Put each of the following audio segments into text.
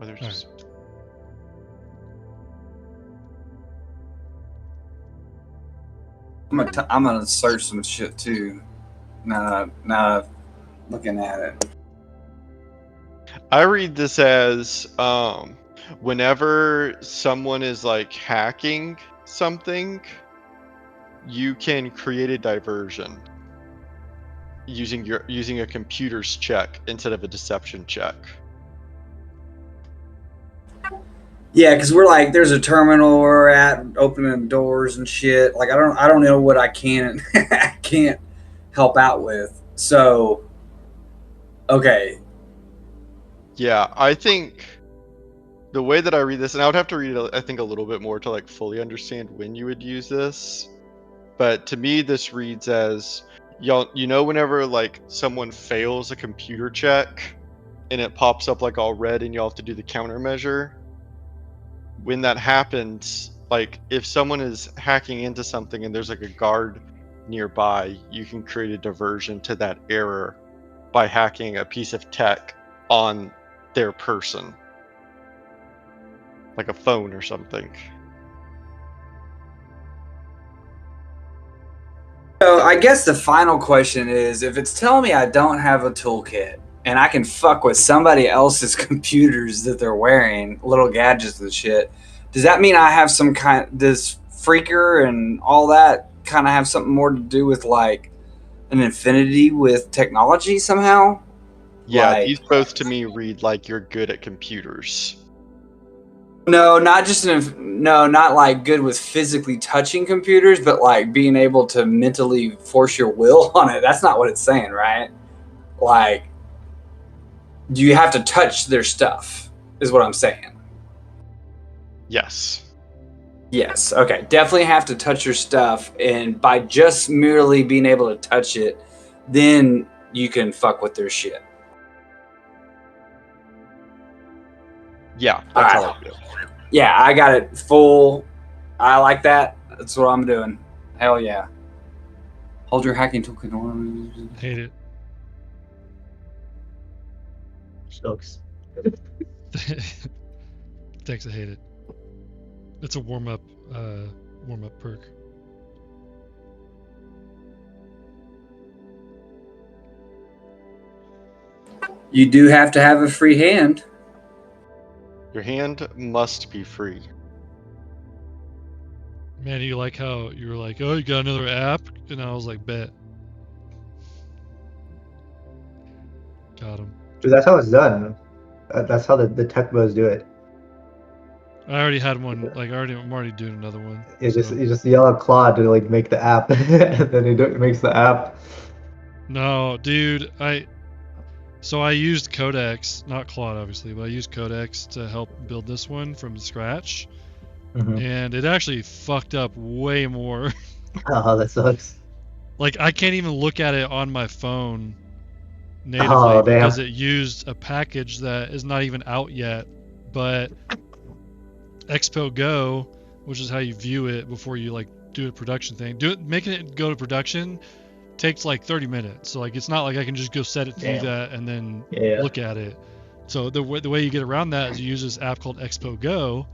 Or there's All just... I'm gonna search some shit too. Now looking at it. I read this as whenever someone is like hacking something, you can create a diversion using a computer's check instead of a deception check. Yeah, because we're like, there's a terminal we're at, opening doors and shit. Like, I don't know what I can I can't help out with. So, okay, Yeah, I think the way that I read this, and I would have to read it, I think, a little bit more to like fully understand when you would use this. But to me, this reads as whenever like someone fails a computer check and it pops up like all red and y'all have to do the countermeasure. When that happens, like if someone is hacking into something and there's like a guard nearby, you can create a diversion to that error by hacking a piece of tech on their person, like a phone or something. so I guess the final question is, if it's telling me I don't have a toolkit and I can fuck with somebody else's computers that they're wearing, little gadgets and shit, does that mean I have some kind? Does Freaker and all that kind of have something more to do with like an infinity with technology somehow? Yeah, Like, these both to me read like you're good at computers. no, not like good with physically touching computers, but like being able to mentally force your will on it. That's not what it's saying, right? Like, do you have to touch their stuff? Is what I'm saying. Yes. Yes. Okay. Definitely have to touch your stuff, and by just merely being able to touch it, then you can fuck with their shit. Yeah, All that's how right. I feel. Yeah, I got it full. I like that. That's what I'm doing. Hell yeah. Hold your hacking toolkit on. Hate it. Sucks. Thanks, I hate it. It's a warm up perk. You do have to have a free hand. Your hand must be free. Man, you like how you were like, oh, you got another app? And I was like, bet. Got him. Dude, that's how it's done. That's how the tech bros do it. I already had one. Like, I'm already doing another one. You so. just yell at Claude to like make the app, and then it makes the app. No, dude, So I used Codex, not Claude obviously, but I used Codex to help build this one from scratch, and it actually fucked up way more. Oh, that sucks. Like, I can't even look at it on my phone natively Oh, damn. because it used a package that is not even out yet. But Expo Go, which is how you view it before you like do a production thing, making it go to production takes like 30 minutes. So like it's not like I can just go set it to do that and then look at it. So the way you get around that is you use this app called Expo Go,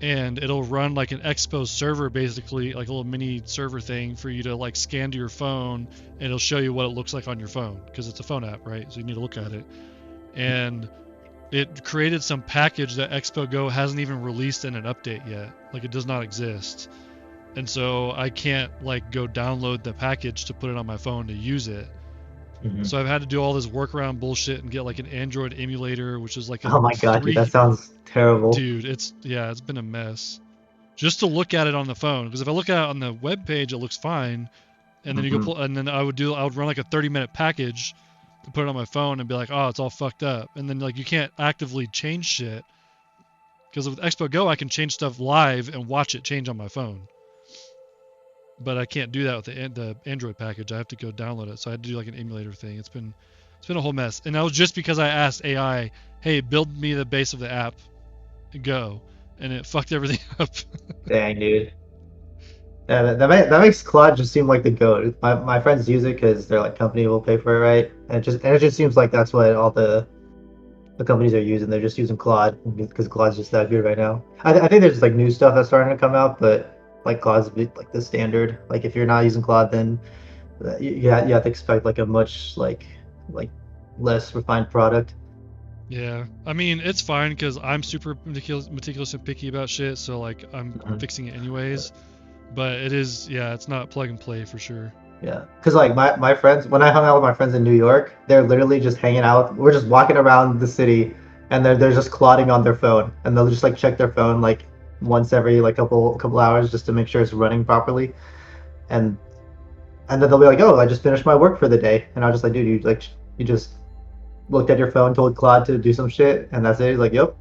and it'll run like an Expo server, basically like a little mini server thing for you to like scan to your phone, and it'll show you what it looks like on your phone because it's a phone app, right? So you need to look at it. And it created some package that Expo Go hasn't even released in an update yet. Like, it does not exist. And so I can't like go download the package to put it on my phone to use it. So I've had to do all this workaround bullshit and get like an Android emulator, which is like a Oh my god, dude, that sounds terrible. Dude, it's been a mess. Just to look at it on the phone, because if I look at it on the web page, it looks fine. And then and then I would run like a 30-minute package to put it on my phone and be like, oh, it's all fucked up. And then like you can't actively change shit. Because with Expo Go, I can change stuff live and watch it change on my phone. But I can't do that with the Android package. I have to go download it. So I had to do like an emulator thing. It's been a whole mess. And that was just because I asked AI, hey, build me the base of the app, Go, and it fucked everything up. Dang, dude. Yeah, that makes Claude just seem like the goat. My friends use it because their like company will pay for it, right? And it just seems like that's what all the the companies are using. They're just using Claude because Claude's just that good right now. I think there's like new stuff that's starting to come out, but like Claude's a bit like the standard. Like if you're not using Claude, then you have to expect like a much like less refined product. Yeah, I mean it's fine because I'm super meticulous and picky about shit, so like I'm Mhm. fixing it anyways. But it is, yeah, it's not plug and play for sure. Yeah, because like my friends, when I hung out with my friends in New York, they're literally just hanging out. We're just walking around the city, and they're just clodding on their phone, and they'll just like check their phone like once every like couple hours just to make sure it's running properly, and and then they'll be like, "Oh, I just finished my work for the day," and I was just like, "Dude, you just looked at your phone, told Claude to do some shit, and that's it." He's like, "Yep."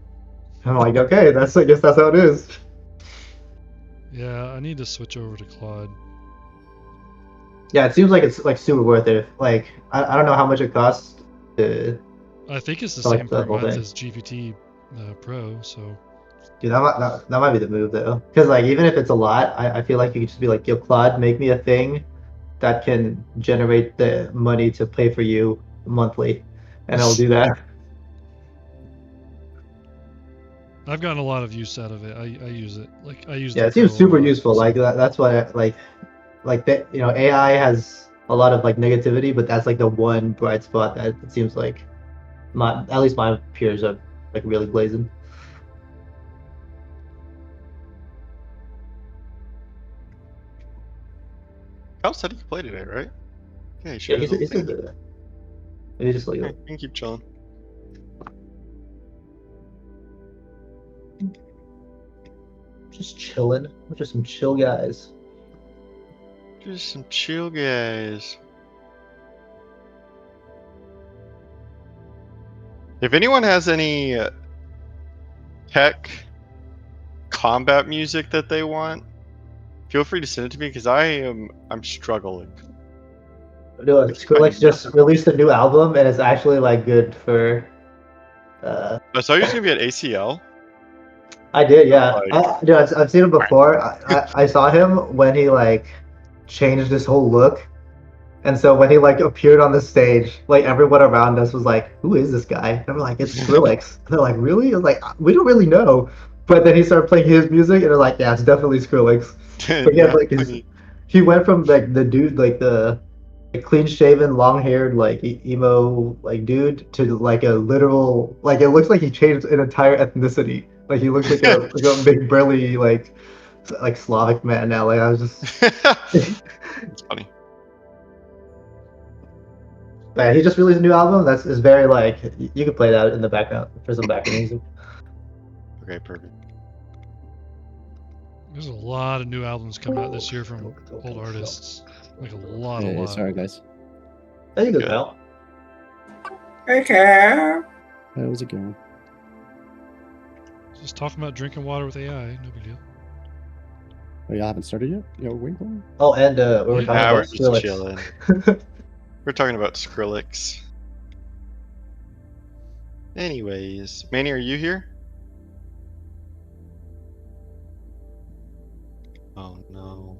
I'm like, "Okay, I guess that's how it is." Yeah, I need to switch over to Claude. Yeah, it seems like it's like super worth it. Like I don't know how much it costs to I think it's the like same the per whole month thing. as GPT Pro, so Dude, that might be the move though. Because like even if it's a lot, I feel like you could just be like, yo, Claude, make me a thing that can generate the money to pay for you monthly, and it'll do that. I've gotten a lot of use out of it. I use it. Like I use Yeah, the it seems Pro a super lot. useful. So. Like that's why like that AI has a lot of like negativity, but that's like the one bright spot that it seems like my at least my peers are like really blazing. Cal said he could play today, right? Yeah, he Yeah, shared his little he's thing. a maybe just like Okay, you can keep chilling. just chilling. We're just some chill guys. Just some chill guys. If anyone has any tech combat music that they want, feel free to send it to me because I'm struggling. No, Like finding Skrillex just released a new album, and it's actually like good for. I saw he was gonna be at ACL. I did, yeah. Like, Dude, I've seen him before. I saw him when he like changed his whole look, and so when he like appeared on the stage, like everyone around us was like, "Who is this guy?" And we're like, "It's Skrillex." And they're like, "Really?" I was like, "We don't really know." But then he started playing his music, and they're like, "Yeah, it's definitely Skrillex." But yeah, yeah, like funny. he went from like the dude, like the clean shaven, long haired, like emo like dude to like a literal like it looks like he changed an entire ethnicity. Like he looks like a big burly like Slavic man now. Like I was just It's funny. man, he just released a new album. That's is very like you can play that in the background for some background music. Okay, perfect. There's a lot of new albums coming out this year from old artists. Like a lot. Sorry, guys. There you go, Good. pal. Okay. How's it going? Just talking about drinking water with AI. No big deal. Oh, y'all haven't started yet? Yo, Winkle? Oh, and we were Yeah, talking Nah, about we're just Skrillex. chilling. We're talking about Skrillex. Anyways, Manny, are you here? Oh no.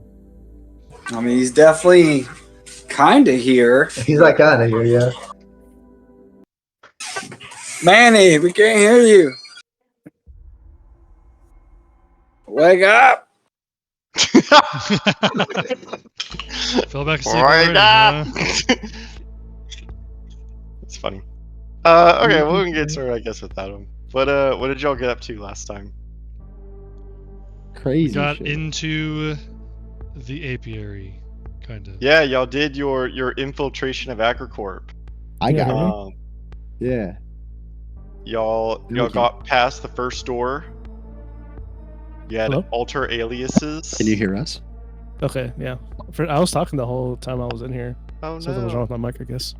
I mean, he's definitely kind of here. He's like kind of here, yeah. Manny, we can't hear you. Wake up. Fell back asleep Wake already, up! huh? It's funny. Okay, well, we can get started, I guess, without him. What did y'all get up to last time? We Crazy got shit. into the apiary, kind of. Yeah, y'all did your infiltration of Agricorp. I got it. Um, Yeah. y'all you. got past the first door. You had Hello? alter aliases. Can you hear us? Okay, yeah. I was talking the whole time I was in here. Oh Something was wrong no! with my mic, I guess.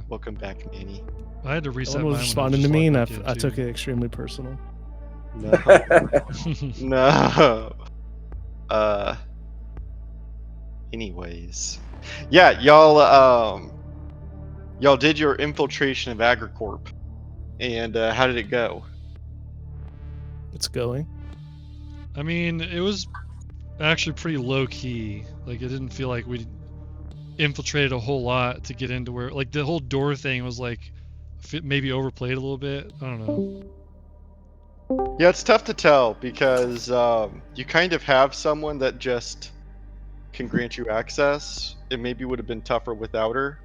Welcome back, Manny. I had to No reset one mine was when I responding to just me, and logged back in, I took too. it extremely personal. No, no. Anyways, yeah, y'all did your infiltration of Agricorp, and how did it go? It's going. I mean, it was actually pretty low key. Like, it didn't feel like we infiltrated a whole lot to get into where, like, the whole door thing was like maybe overplayed a little bit. I don't know. Yeah, it's tough to tell because you kind of have someone that just can grant you access. It maybe would have been tougher without her.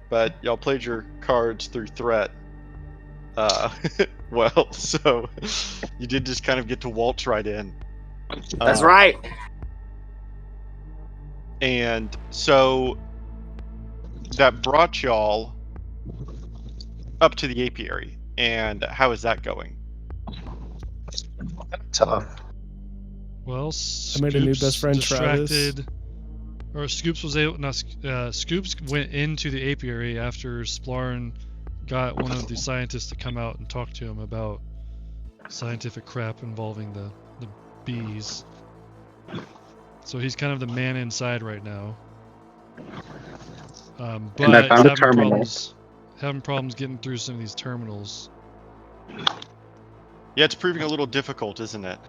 But y'all played your cards through threat. Well, so you did just kind of get to waltz right in. That's right. And so that brought y'all up to the apiary. And how is that going? Tough. Well, I made a new best Scoops friend, Travis. distracted, or Scoops was able. No, Scoops went into the apiary after Splarn got one of the scientists to come out and talk to him about scientific crap involving the bees. So he's kind of the man inside right now. But And I found a having terminal. having problems getting through some of these terminals. Yeah, it's proving a little difficult, isn't it?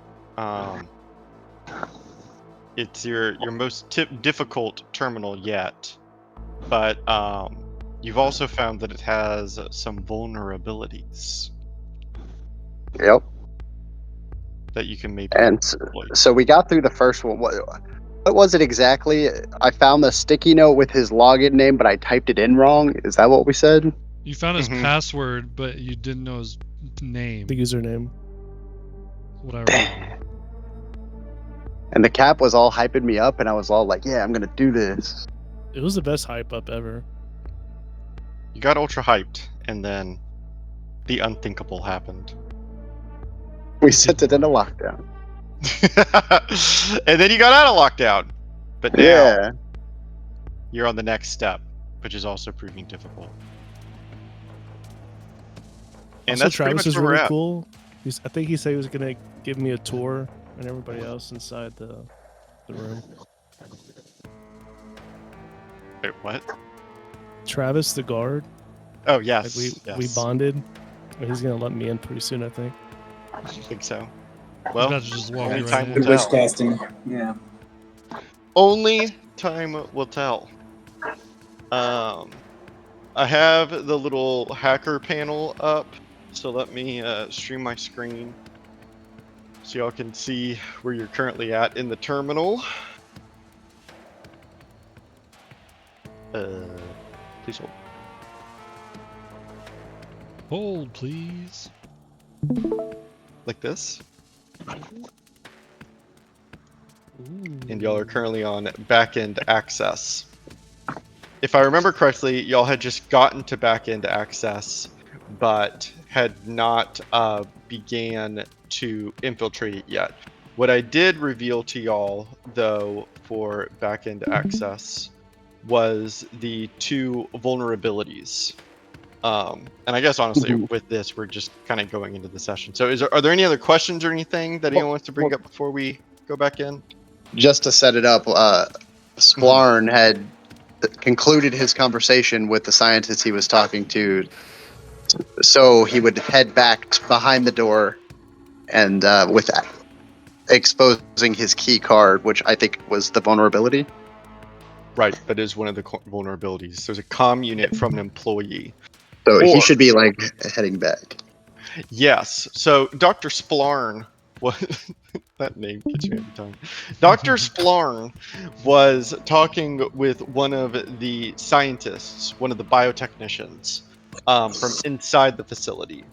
It's your most difficult terminal yet, but you've also found that it has some vulnerabilities Yep. that you can maybe And exploit. so we got through the first one. What was it exactly? I found the sticky note with his login name, but I typed it in wrong. Is that what we said? You found his Mhm. password, but you didn't know his name. The username. What I remember. And the cap was all hyping me up, and I was all like, "Yeah, I'm gonna do this." It was the best hype up ever. You got ultra hyped, and then the unthinkable happened. We sent it into lockdown. And then you got out of lockdown. But now Yeah. you're on the next step, which is also proving difficult. And Also, that's pretty Travis much is where we're really at. cool. I think he said he was gonna give me a tour and everybody else inside the room. Wait, what? Travis, the guard, Oh, like yes. we yes. bonded. He's gonna let me in pretty soon, I think. I think so. He's Well, about to just walk only right time in. will Good wish tell. casting. Yeah. Only time will tell. I have the little hacker panel up, so let me stream my screen so y'all can see where you're currently at in the terminal. Please hold. Hold, please. Like this. And y'all are currently on backend access. If I remember correctly, y'all had just gotten to backend access, but had not began to infiltrate it yet. What I did reveal to y'all, though, for backend access was the two vulnerabilities. And I guess honestly, with this, we're just kind of going into the session. So, are there any other questions or anything that anyone wants to bring up before we go back in? Just to set it up, Splarn had concluded his conversation with the scientist he was talking to, so he would head back behind the door and with that, exposing his key card, which I think was the vulnerability. Right, that is one of the vulnerabilities. There's a comm unit from an employee. So he Or- should be like heading back. Yes. So Dr. Splarn, what that name gets me every time. Dr. Splarn was talking with one of the scientists, one of the biotechnicians, from inside the facility,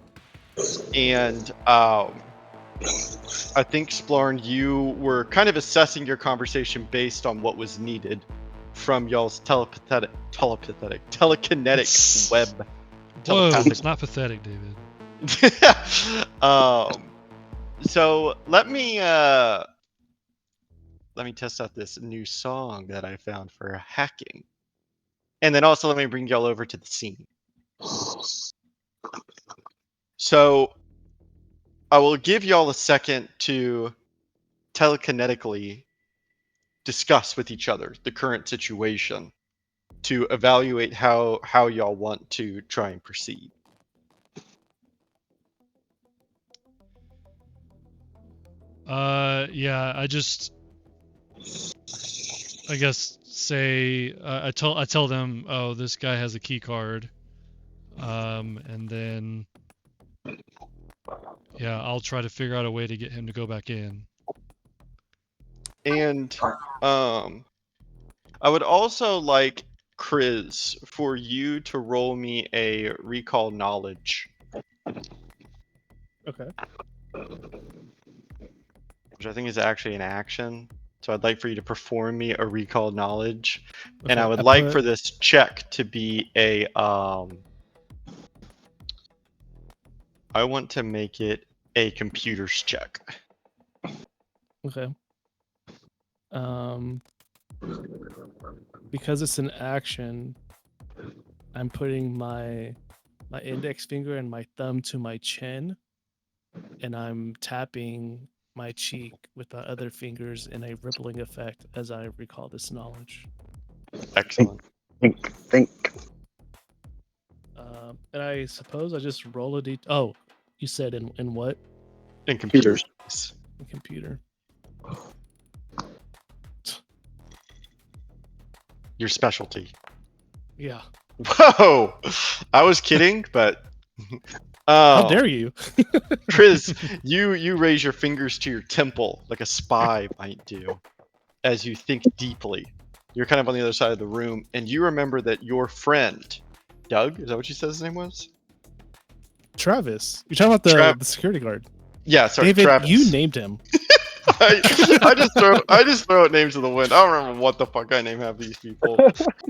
and I think Splarn, you were kind of assessing your conversation based on what was needed from y'all's telekinetic web. Whoa, Telepathic. it's not pathetic, David. So let me test out this new song that I found for hacking, and then also let me bring y'all over to the scene. So I will give y'all a second to telekinetically discuss with each other the current situation to evaluate how y'all want to try and proceed. Yeah, I guess say I tell them, oh, this guy has a key card, and then yeah, I'll try to figure out a way to get him to go back in. And I would also like Chris for you to roll me a recall knowledge, Okay. which I think is actually an action. So I'd like for you to perform me a recall knowledge, and Okay, I would I like put- for this check to be a I want to make it a computer's check. Okay. Because it's an action, I'm putting my index finger and my thumb to my chin, and I'm tapping my cheek with the other fingers in a rippling effect as I recall this knowledge. Excellent. Think. And I suppose I just roll a d. Oh, you said in what? In computers. In computer. Your specialty. Yeah. Whoa! I was kidding, but How dare you? Chris, you raise your fingers to your temple like a spy might do as you think deeply. You're kind of on the other side of the room, and you remember that your friend, Doug, is that what you said his name was? Travis. You're talking about the security guard. Yeah, sorry, David, Travis. you named him. I just throw out names of the wind. I don't remember what the fuck I name half these people.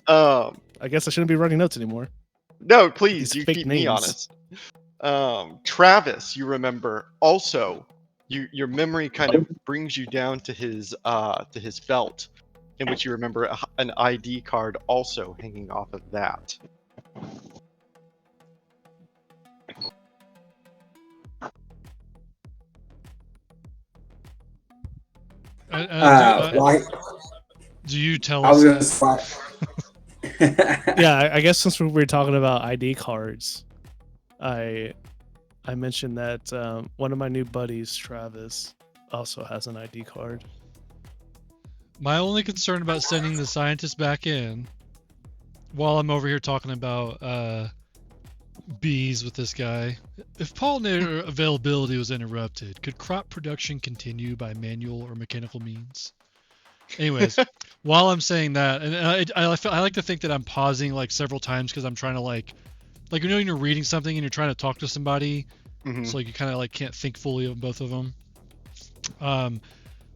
I guess I shouldn't be writing notes anymore. No, please, These you fake keep me names. honest. Travis, you remember also. Your memory kind of brings you down to his belt, in which you remember an ID card also hanging off of that. Why? Do you tell I was us gonna that? say. Yeah, I guess since we were talking about ID cards, I mentioned that one of my new buddies, Travis, also has an ID card. My only concern about sending the scientist back in, while I'm over here talking about bees with this guy, if pollinator availability was interrupted, could crop production continue by manual or mechanical means? Anyways, while I'm saying that, and I like to think that I'm pausing like several times because I'm trying to like you know when you're reading something and you're trying to talk to somebody, so like you kind of like can't think fully of both of them.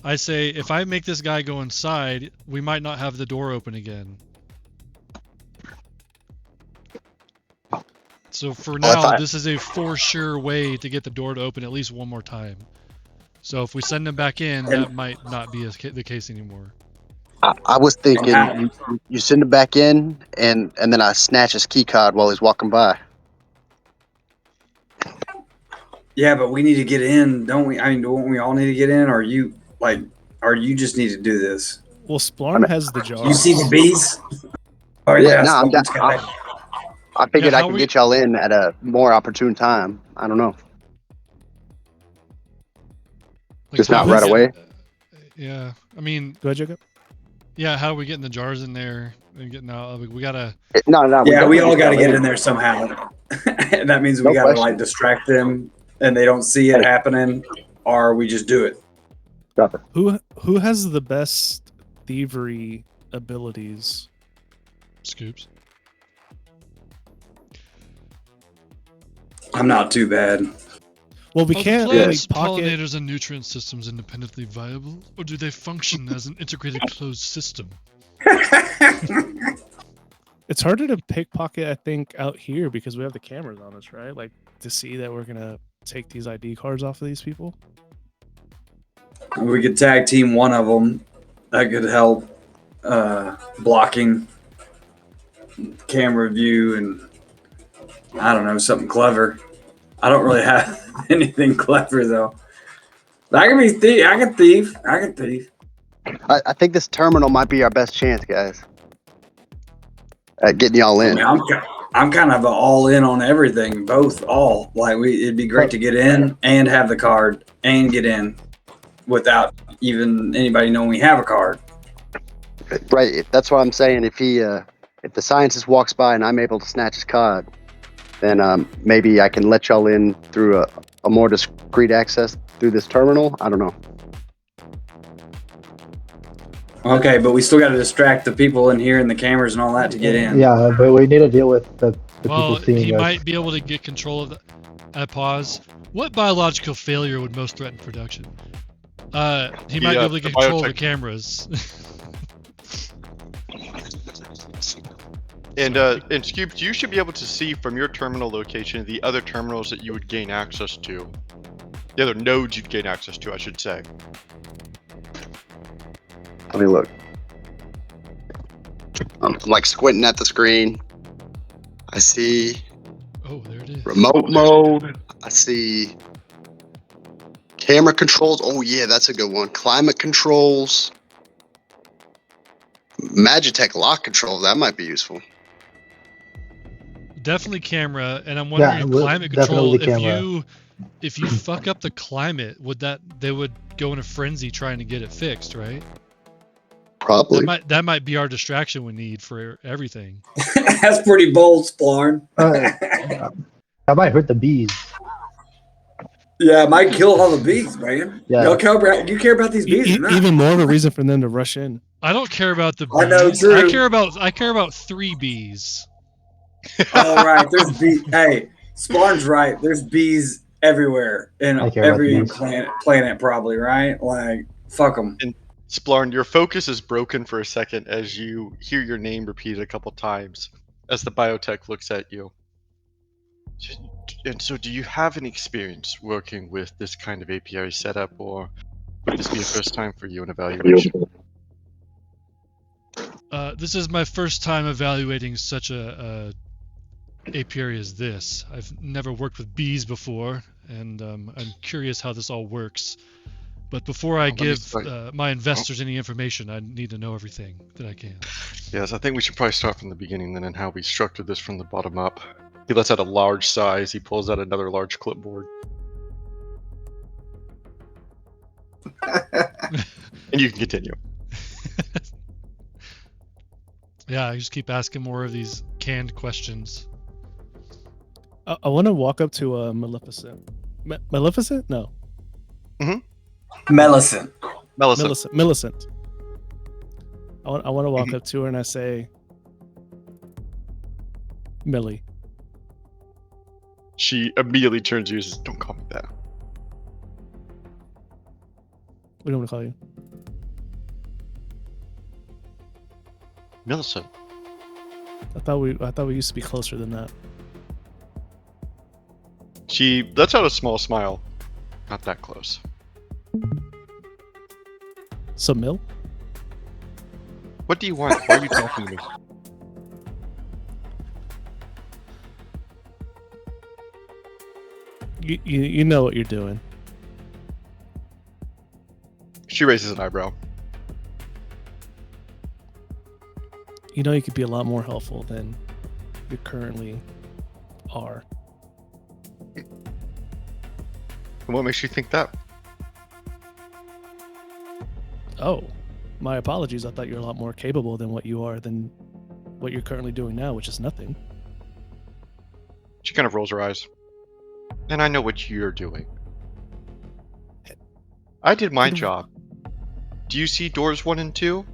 I say if I make this guy go inside, we might not have the door open again. So for now, this is a for sure way to get the door to open at least one more time. So if we send him back in, that might not be the case anymore. I was thinking you send him back in, and then I snatch his key card while he's walking by. Yeah, but we need to get in, don't we? I mean, don't we all need to get in? Or you just need to do this? Well, Splarn has the jar. You see the bees? Oh Yeah, yeah, no, I'm Splarn's down. got I figured Yeah, I could get y'all in at a more opportune time. I don't know. Like, Just how not we right get- away. Yeah, I mean, Go ahead, Jacob. yeah. How are we getting the jars in there and getting out? We gotta. No. Yeah, we all definitely got to y'all get in. in there somehow. And that means we No got to question. like distract them, and they don't see it happening, or we just do it. Stop it. Who has the best thievery abilities? Scoops. I'm not too bad. Well, we Are can't the really plants, pocket. pollinators, and nutrient systems independently viable, or do they function as an integrated closed system? It's harder to pickpocket, I think, out here because we have the cameras on us, right? Like to see that we're gonna take these ID cards off of these people. We could tag team one of them. That could help blocking camera view, and I don't know, something clever. I don't really have anything clever though. I can be thief. I can thief. I think this terminal might be our best chance, guys. At getting y'all I in. mean, I'm kind of all in on everything, both, all. Like it'd be great to get in and have the card and get in without even anybody knowing we have a card. Right. That's what I'm saying. If the scientist walks by and I'm able to snatch his card, then maybe I can let y'all in through a more discreet access through this terminal. I don't know. Okay, but we still got to distract the people in here and the cameras and all that to get in. Yeah, but we need to deal with the Well, people seeing he us. might be able to get control of the. I pause. What biological failure would most threaten production? He might be able to the get control of the biotech- cameras. And Scoops, you should be able to see from your terminal location the other terminals that you would gain access to. The other nodes you'd gain access to, I should say. Let me look. I'm like squinting at the screen. I see Oh, there it is. remote mode. I see camera controls. Oh yeah, that's a good one. Climate controls. Magitech lock controls. That might be useful. Definitely camera, and I'm wondering if well, climate definitely control. the camera. If you fuck up the climate, they would go in a frenzy trying to get it fixed, right? Probably. That might be our distraction we need for everything. That's pretty bold, Splarn. That might hurt the bees. Yeah, it might kill all the bees, man. Yeah. Do you care about these bees or not? Even more of a reason for them to rush in. I don't care about the bees. I know, true. I care about 3 bees. All right, there's bees. Hey, Splarn's right. There's bees everywhere in I care about every bees. planet, probably, right? Like, fuck them. Splarn, your focus is broken for a second as you hear your name repeated a couple times as the biotech looks at you. And so, do you have any experience working with this kind of apiary setup, or would this be a first time for you in evaluation? This is my first time evaluating such a apiary as this. I've never worked with bees before, and I'm curious how this all works. But before I give my investors any information, I need to know everything that I can. Yes, I think we should probably start from the beginning then and how we structured this from the bottom up. He lets out a large size. He pulls out another large clipboard. And you can continue. Yeah, I just keep asking more of these canned questions. I want to walk up to Maleficent. Maleficent? No. Millicent. Millicent. I want to walk up to her and I say, Millie. She immediately turns to you and says, "Don't call me that." What do you want to call you? Millicent. I thought we used to be closer than that. She lets out a small smile. Not that close. So Mill? What do you want? Why are you talking to me? You know what you're doing. She raises an eyebrow. You know you could be a lot more helpful than you currently are. And what makes you think that? Oh, my apologies. I thought you were a lot more capable than what you are than what you're currently doing now, which is nothing. She kind of rolls her eyes. And I know what you're doing. I did my job. Do you see doors 1 and 2?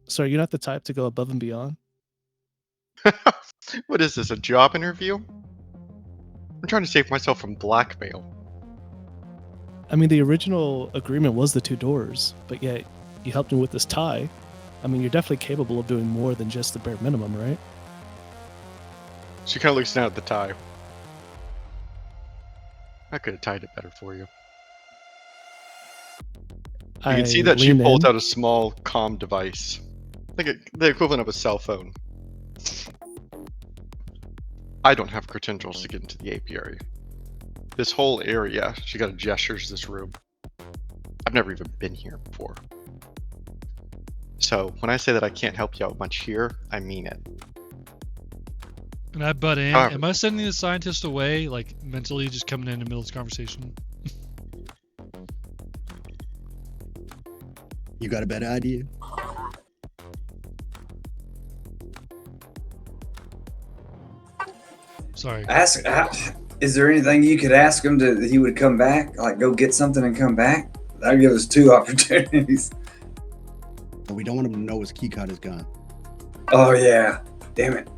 So are you not the type to go above and beyond? What is this, a job interview? I'm trying to save myself from blackmail. I mean, the original agreement was the 2 doors, but yet you helped me with this tie. I mean, you're definitely capable of doing more than just the bare minimum, right? She kind of looks down at the tie. I could have tied it better for you. You can see that she pulls out a small comm device. Like the equivalent of a cell phone. I don't have credentials to get into the apiary. This whole area, she kind of gestures this room. I've never even been here before. So when I say that I can't help you out much here, I mean it. And I butt in. However- Am I sending the scientist away, like mentally just coming in the middle of this conversation? You got a better idea? Sorry. Is there anything you could ask him that he would come back? Like go get something and come back? That'd give us 2 opportunities. But we don't want him to know his keycard is gone. Oh yeah. Damn it.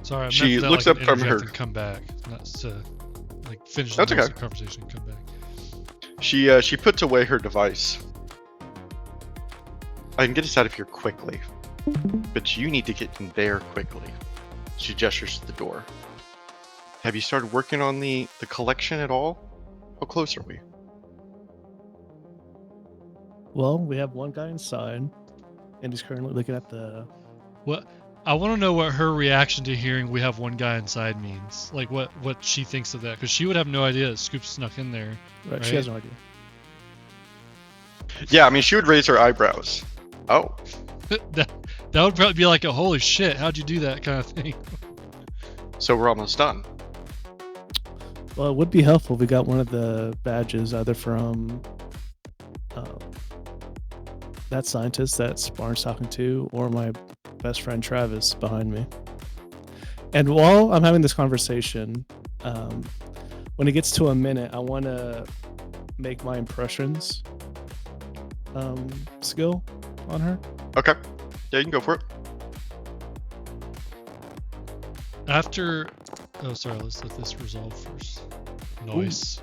Sorry, I meant She that, looks like, up from interject her- and come back, not to like finish the That's rest okay. of the conversation and come back. She puts away her device. I can get us out of here quickly, but you need to get in there quickly. She gestures to the door. Have you started working on the collection at all? How close are we? Well, we have one guy inside, and he's currently looking at the. What I want to know what her reaction to hearing we have one guy inside means. Like what she thinks of that, because she would have no idea that Scoop snuck in there. Right, she Right. has no idea. Yeah, I mean, she would raise her eyebrows. Oh, that would probably be like a holy shit, how'd you do that kind of thing. so we're almost done. Well, it would be helpful if we got one of the badges either from that scientist that Sparn's talking to, or my best friend Travis behind me. And while I'm having this conversation, when it gets to a minute, I want to make my impressions skill on her. Okay. Yeah, you can go for it. After oh sorry, let's let this resolve first. Nice.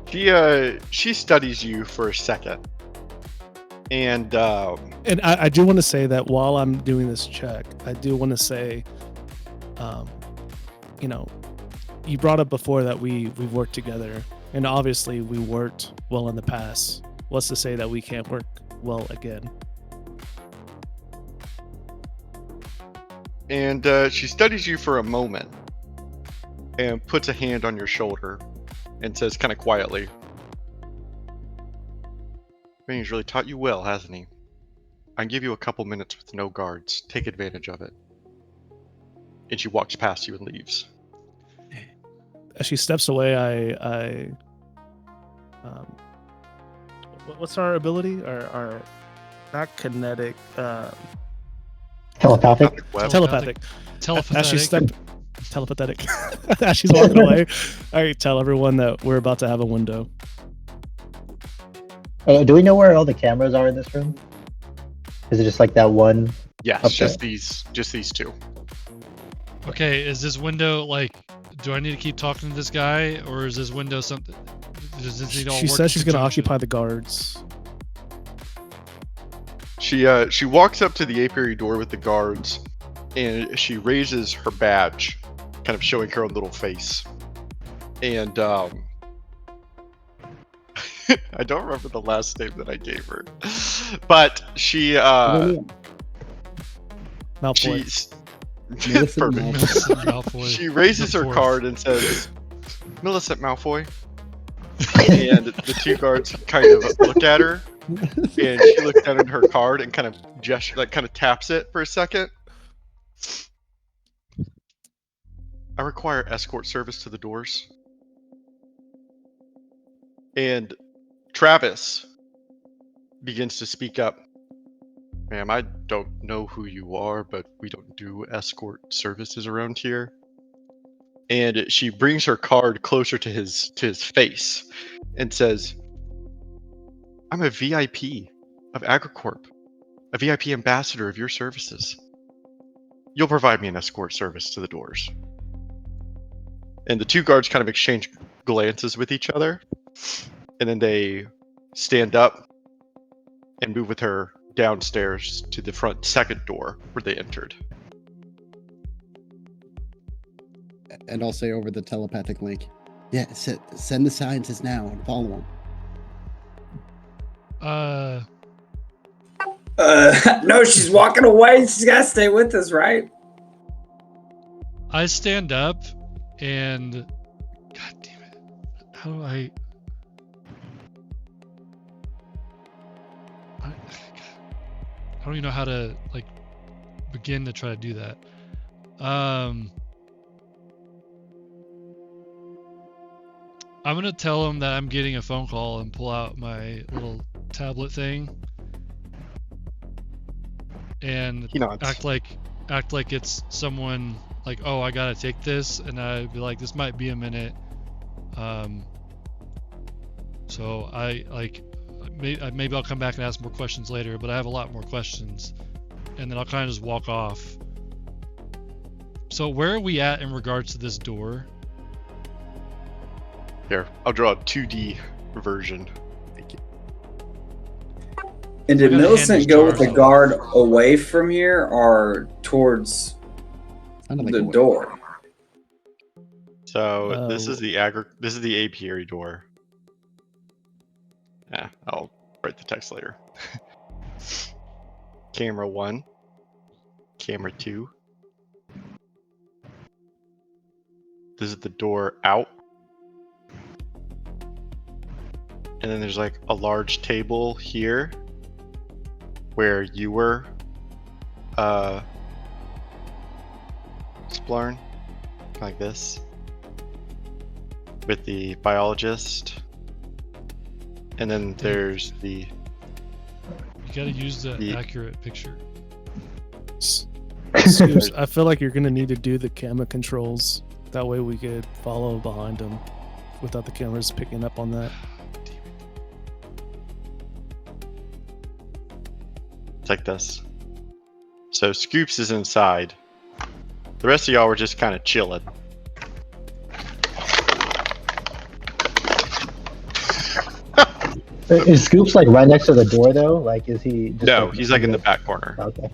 She studies you for a second. And And I do want to say that while I'm doing this check, I do want to say, you know, you brought up before that we've worked together, and obviously we worked well in the past. What's to say that we can't work well again? and she studies you for a moment and puts a hand on your shoulder and says kind of quietly, He's really taught you well, hasn't he? I can give you a couple minutes with no guards. Take advantage of it. And she walks past you and leaves. As she steps away, what's our ability? Our not kinetic, Telepathic. Web. telepathic. As she Telepathic. telepathetic. As she's walking away, I tell everyone that we're about to have a window. Do we know where all the cameras are in this room? Is it just like that one? Yes, Okay. just these two. Okay, is this window like? Do I need to keep talking to this guy, or is this window something? Does this need all She work says she's going to conjunction? occupy the guards. She walks up to the apiary door with the guards, and she raises her badge, kind of showing her own little face. And I don't remember the last name that I gave her, but she Malfoy. she's Millicent perfect. Millicent Malfoy. She raises the her fourth. card and says, Millicent Malfoy. And the two guards kind of look at her, and she looks down at her card and kind of gesture, like kind of taps it for a second. I require escort service to the doors. And Travis begins to speak up. Ma'am, I don't know who you are, but we don't do escort services around here. And she brings her card closer to his face and says, I'm a VIP of AgriCorp, a VIP ambassador of your services. You'll provide me an escort service to the doors. And the two guards kind of exchange glances with each other, and then they stand up and move with her downstairs to the front second door where they entered. And I'll say over the telepathic link, yeah, send the scientists now and follow them. No, she's walking away. She's got to stay with us, right? I stand up and God damn it. How do I don't even know how to like begin to try to do that. I'm gonna tell him that I'm getting a phone call and pull out my little tablet thing and He nods. act like it's someone like, oh, I gotta take this, and I'd be like, this might be a minute. So maybe I'll come back and ask more questions later, but I have a lot more questions, and then I'll kind of just walk off. So where are we at in regards to this door? Here, I'll draw a 2D version. And I did gotta hand these Millicent go with the jars off. guard away from here or towards Sounded like the a way. door? So this is Oh. the apiary door. Yeah, I'll write the text later. Camera 1. Camera 2. This is the door out. And then there's like a large table here where you were exploring, like this, with the biologist. And then there's the You gotta use the The- accurate picture. Scoops, I feel like you're gonna need to do the camera controls. That way we could follow behind them without the cameras picking up on that. It's like this. So Scoops is inside. The rest of y'all were just kind of chilling. Is Scoops like right next to the door though? Like, is he? Just No, he's like in the back corner, Okay.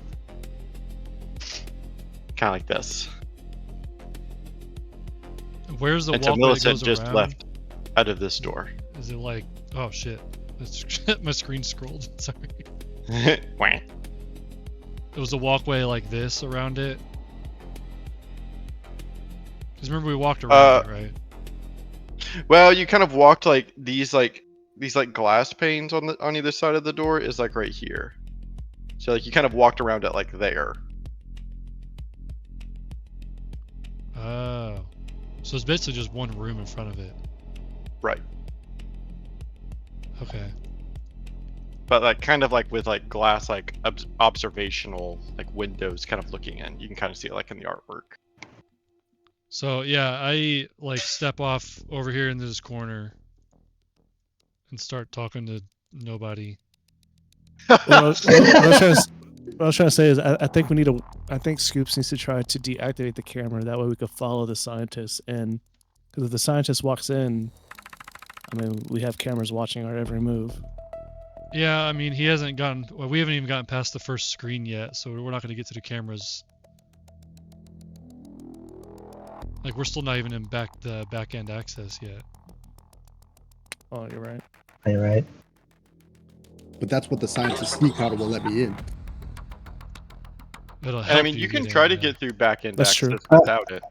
kind of like this. Where's the And so walkway that Millicent goes just around? left out of this door. Is it like, oh shit, my screen scrolled. Sorry. Wah. It was a walkway like this around it. Because remember we walked around it, right? Well, you kind of walked like these glass panes on either side of the door is like right here. So like you kind of walked around it like there. Oh. So it's basically just one room in front of it. Right. Okay. But like kind of like with like glass like observational like windows kind of looking in. You can kind of see it like in the artwork. So yeah, I like step off over here in this corner and start talking to nobody. What I was trying to say is I think we need to. I think Scoops needs to try to deactivate the camera. That way we could follow the scientist. And because if the scientist walks in, I mean, we have cameras watching our every move. Yeah, I mean he hasn't gotten. Well, we haven't even gotten past the first screen yet, so we're not going to get to the cameras. Like we're still not even in the back end access yet. Oh, you're right. You're right. But that's what the scientist sneak powder will let me in. It'll And help I mean you can get try in, to yeah. get through back end That's access true. without it.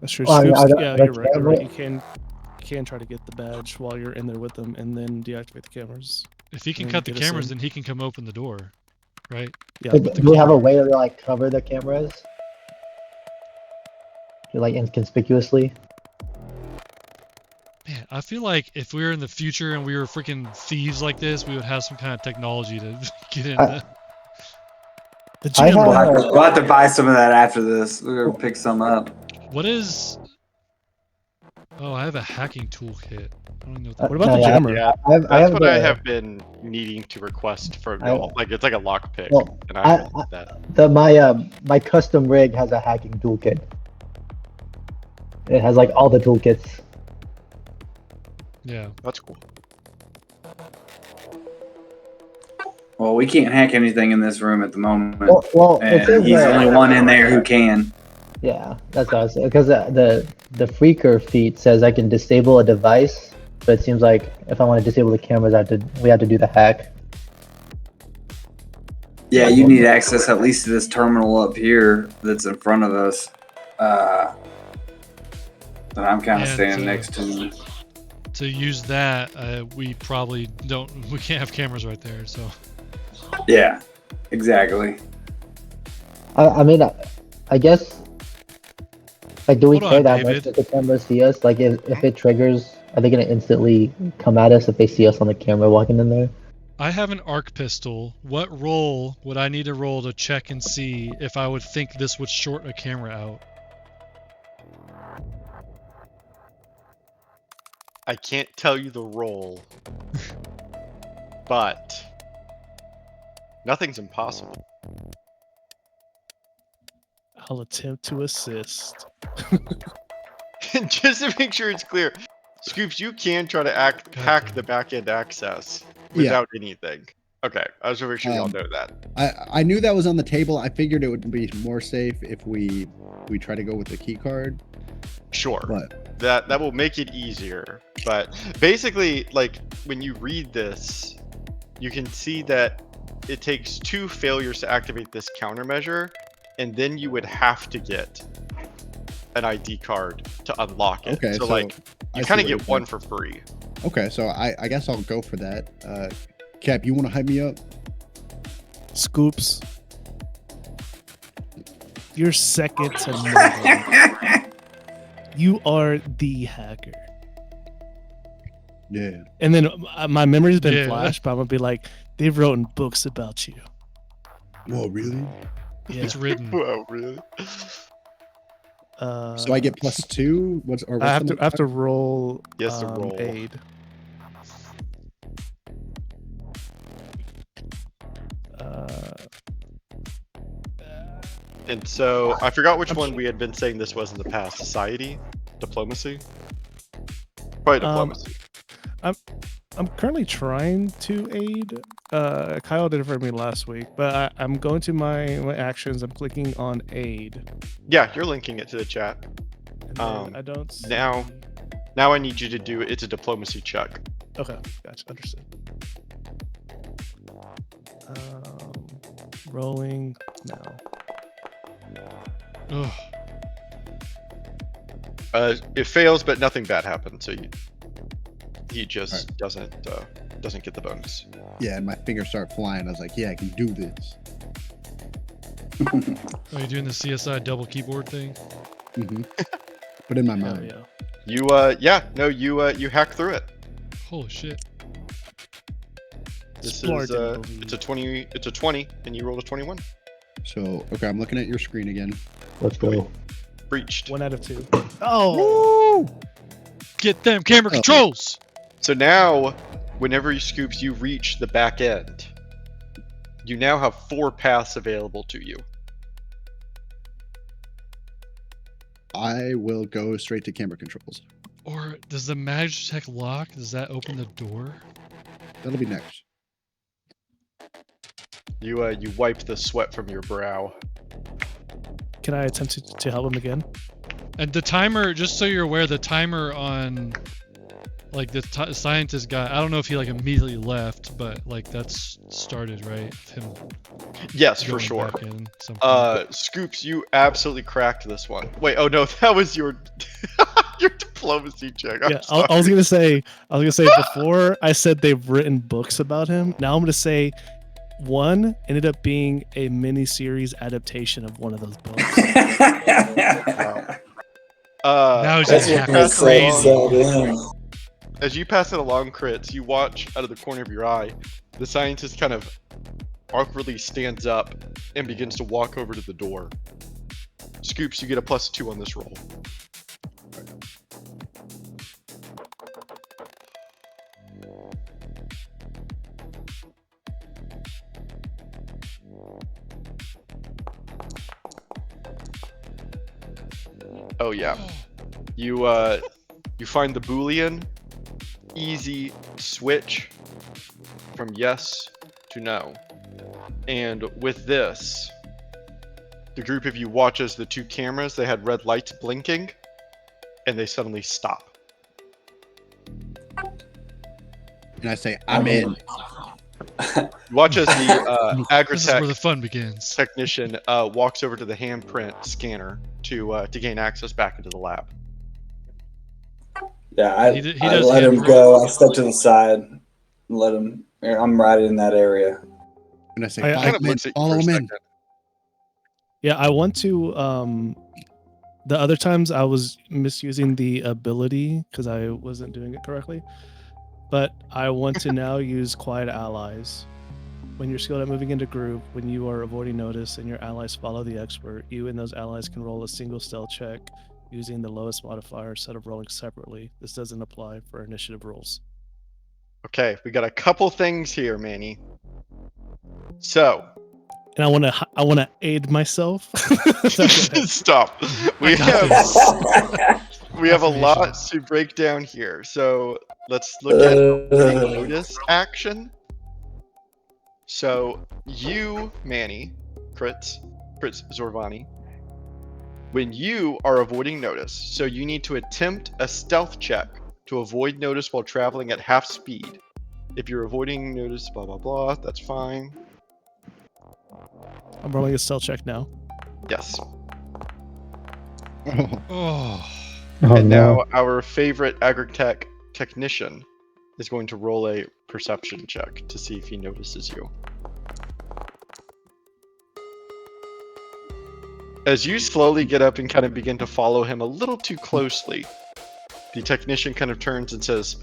That's true. Oh, Scoops, I yeah, don't you're right. You're right. camera. You can try to get the badge while you're in there with them, and then deactivate the cameras. If he can and cut the get us cameras, in. then he can come open the door, right? Yeah. Do we have a way to like cover the cameras? Like inconspicuously? Man, I feel like if we were in the future and we were freaking thieves like this, we would have some kind of technology to get in. The I GM have- We'll have to buy some of that after this. We're gonna pick some up. What is? Oh, I have a hacking toolkit. I don't even know what that. What about No, the yeah, jammer? Yeah, I have that's what I the- have been needing to request from I- y'all. Like it's like a lockpick, Well, and I want that. My custom rig has a hacking toolkit. It has like all the toolkits. Yeah. That's cool. Well, we can't hack anything in this room at the moment. Well, it And says he's the only one in there who can. Yeah, that's what I was saying. Because the freaker feat says I can disable a device, but it seems like if I want to disable the cameras, we have to do the hack. Yeah, you need access at least to this terminal up here that's in front of us. That I'm kind of And, standing next to. To use that, we probably don't. We can't have cameras right there. So Yeah, exactly. I mean, I guess Like, do we Hold care on, that much David. if the cameras see us? Like, if it triggers, are they gonna instantly come at us if they see us on the camera walking in there? I have an arc pistol. What roll would I need to roll to check and see if I would think this would short a camera out? I can't tell you the roll, but nothing's impossible. I'll attempt to assist. Just to make sure it's clear, Scoops, you can try to hack damn. the backend access Yeah. without anything. Okay, I was make sure y'all know that. I knew that was on the table. I figured it would be more safe if we try to go with the key card. Sure. But That will make it easier. But basically, like when you read this, you can see that it takes 2 failures to activate this countermeasure, and then you would have to get an ID card to unlock it. Okay, so so like I you see kind of what you're get one saying. for free. Okay, so I guess I'll go for that. Cap, you want to hype me up? Scoops. You're second to nobody. You are the hacker. Yeah. And then my memory's been Yeah. flashed, but I'm gonna be like, they've written books about you. Whoa, really? Yeah. It's written. Oh, really? So I get +2. What's I have to. I have to roll. Yes, to roll. Aid. And so I forgot which one we had been saying this was in the past. Society? Diplomacy? Probably diplomacy. I'm currently trying to aid. Kyle did it for me last week, but I'm going to my actions. I'm clicking on aid. Yeah, you're linking it to the chat. And then I don't see... now I need you to do it. It's a diplomacy check. Okay, gotcha. Understood. Rolling now. Ugh. It fails, but nothing bad happens. So he just doesn't get the bonus. Yeah, and my fingers start flying. I was like, yeah, I can do this. Are you doing the CSI double keyboard thing? Mm-hmm. But in my Hell mind. yeah. You hack through it. Holy shit. This Splart is didn't believe. it's a 20 and you rolled a 21. So, okay, I'm looking at your screen again. Let's go. Breached. 1 out of 2. Oh. Get them camera Oh. controls! So now, whenever you Scoops, you reach the back end. You now have 4 paths available to you. I will go straight to camera controls. Or does the Magitech lock, does that open the door? That'll be next. You wipe the sweat from your brow. Can I attempt to help him again? And the timer, just so you're aware, the timer on like the scientist guy, I don't know if he like immediately left, but like that's started, right? Him Yes, for going sure. back in some point. Scoops, you absolutely cracked this one. Wait, oh no, that was your your diplomacy check. I'm Yeah, sorry. I was gonna say before I said they've written books about him. Now I'm gonna say one ended up being a mini-series adaptation of one of those books. Now he's as just you happy pass it crazy. along- As you pass it along, Crits, you watch out of the corner of your eye, the scientist kind of awkwardly stands up and begins to walk over to the door. Scoops, you get a +2 on this roll. Oh yeah. You find the Boolean, easy switch from yes to no. And with this, the group of you watch as the 2 cameras, they had red lights blinking, and they suddenly stop. And I say, I'm in. You watch as the This is where the Agritech fun begins. technician walks over to the handprint scanner to gain access back into the lab. Yeah, I He I does let him handprint. go. I stepped to the side, and let him. I'm right in that area. And I say, I Kind five of men, looks at you follow for a him in. second. Yeah, I want to The other times I was misusing the ability because I wasn't doing it correctly. But I want to now use quiet allies. When you're skilled at moving into group, when you are avoiding notice and your allies follow the expert, you and those allies can roll a single stealth check using the lowest modifier instead of rolling separately. This doesn't apply for initiative rolls. Okay, we got a couple things here, Manny. So, And I want to aid myself. So go ahead. stop. We I got have this. we have a lot Affirmations. to break down here. So let's look at avoiding notice action. So you, Manny, Crits Zorvani, when you are avoiding notice, so you need to attempt a stealth check to avoid notice while traveling at half speed. If you're avoiding notice, blah blah blah, that's fine. I'm rolling a stealth check now. Yes. Oh. Oh And no. now our favorite agritech technician is going to roll a perception check to see if he notices you. As you slowly get up and kind of begin to follow him a little too closely, the technician kind of turns and says,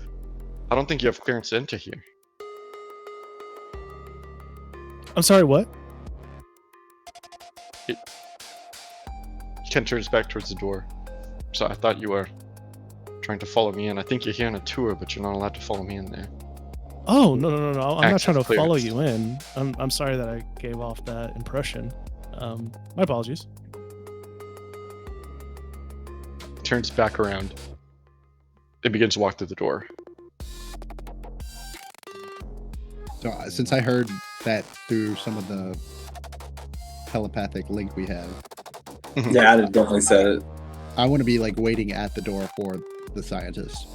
I don't think you have clearance into here. I'm sorry, what? He kind of turns back towards the door. So I thought you were trying to follow me in. I think you're here on a tour, but you're not allowed to follow me in there. Oh, no. I'm not Access trying to follow clearance. you in. I'm sorry that I gave off that impression. My apologies. Turns back around and begins to walk through the door. So since I heard that through some of the telepathic link we have, Yeah, I definitely said it. I want to be like waiting at the door for the scientist.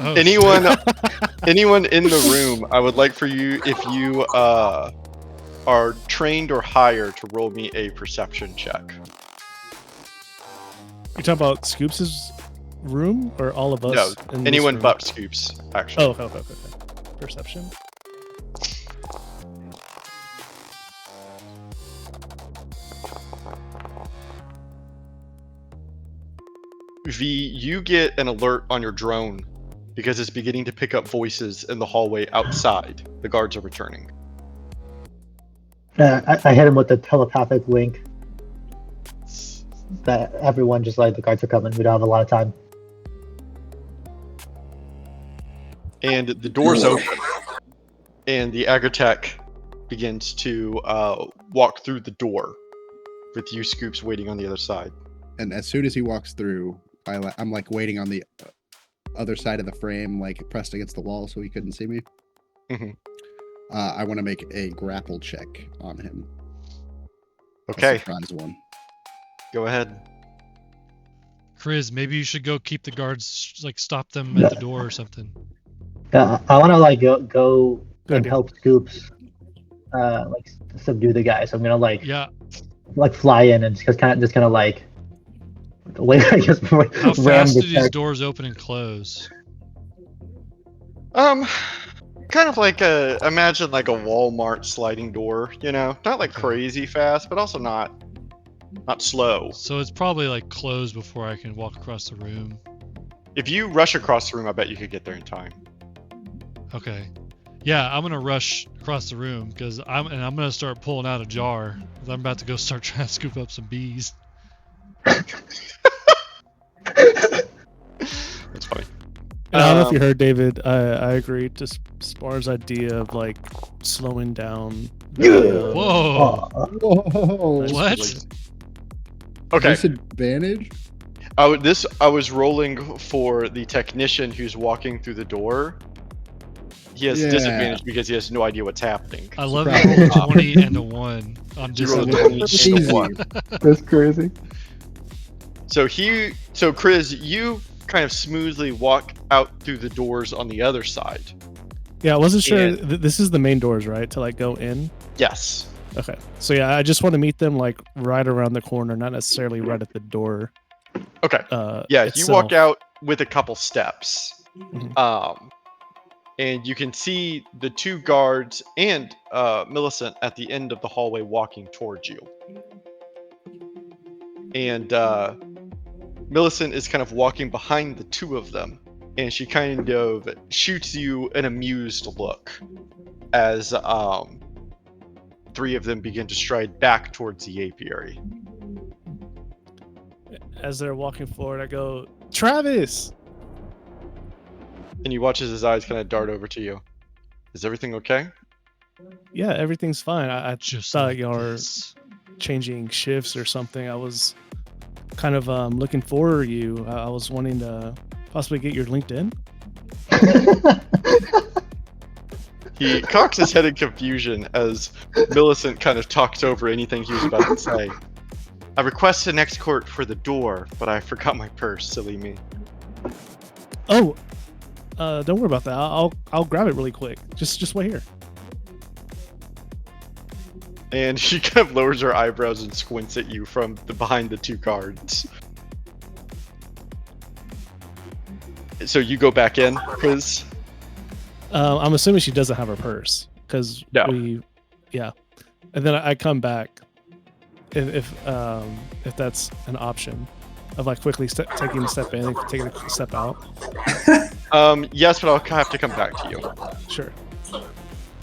Oh, Anyone in the room, I would like for you, if you are trained or higher, to roll me a perception check. You talking about Scoops' room or all of us? No, in this anyone room? but Scoops, actually. Oh, okay. Perception. V, you get an alert on your drone because it's beginning to pick up voices in the hallway outside. The guards are returning. I hit him with the telepathic link. That everyone just like the guards are coming. We don't have a lot of time. And the doors open, and the agritech begins to walk through the door, with you, Scoops, waiting on the other side. And as soon as he walks through, I'm like waiting on the other side of the frame, like pressed against the wall, so he couldn't see me. Mhm. I want to make a grapple check on him. Okay, A surprise one. go ahead. Chris, maybe you should go keep the guards, like stop them at the door or something. Yeah, I want to like go Good and idea. help Scoops, like subdue the guy. So I'm gonna like Yeah. fly in and just kind of like wait. I guess How ram fast the do these tech. doors open and close? Kind of like imagine like a Walmart sliding door, you know? Not like Okay. crazy fast, but also not slow. So it's probably like closed before I can walk across the room. If you rush across the room, I bet you could get there in time. Okay. Yeah, I'm gonna rush across the room because I'm gonna start pulling out a jar. 'Cause I'm about to go start trying to scoop up some bees. That's funny. And I don't know if you heard, David. I agreed to Spar's idea of like slowing down. The, Whoa! Whoa! Nice. What? Okay. Disadvantage? I was rolling for the technician who's walking through the door. He has Yeah. disadvantage because he has no idea what's happening. I love Surprise. you rolled 20 and a 1 on You rolled a disadvantage. 20 and a Easy. 1. That's crazy. So Chris, you kind of smoothly walk out through the doors on the other side. Yeah, I wasn't sure. And- This is the main doors, right? To like go in. Yes. Okay. So yeah, I just want to meet them like right around the corner, not necessarily right at the door. Okay. Yeah, you walk itself. out with a couple steps. Mhm. And you can see the two guards and Millicent at the end of the hallway walking towards you. And Millicent is kind of walking behind the two of them, and she kind of shoots you an amused look as three of them begin to stride back towards the apiary. As they're walking forward, I go, Travis! And you watch as his eyes kind of dart over to you. Is everything okay? Yeah, everything's fine. I Just thought like you're this. changing shifts or something. I was kind of looking for you. I was wanting to possibly get your LinkedIn. He cocks his head in confusion as Millicent kind of talks over anything he was about to say. I requested an escort for the door, but I forgot my purse, silly me. Oh, don't worry about that. I'll grab it really quick. Just wait here. And she kind of lowers her eyebrows and squints at you from behind the two guards. So you go back in, Quiz? I'm assuming she doesn't have her purse because No. yeah. And then I come back if that's an option of like quickly taking a step in and taking a step out. Yes, but I'll have to come back to you. Sure.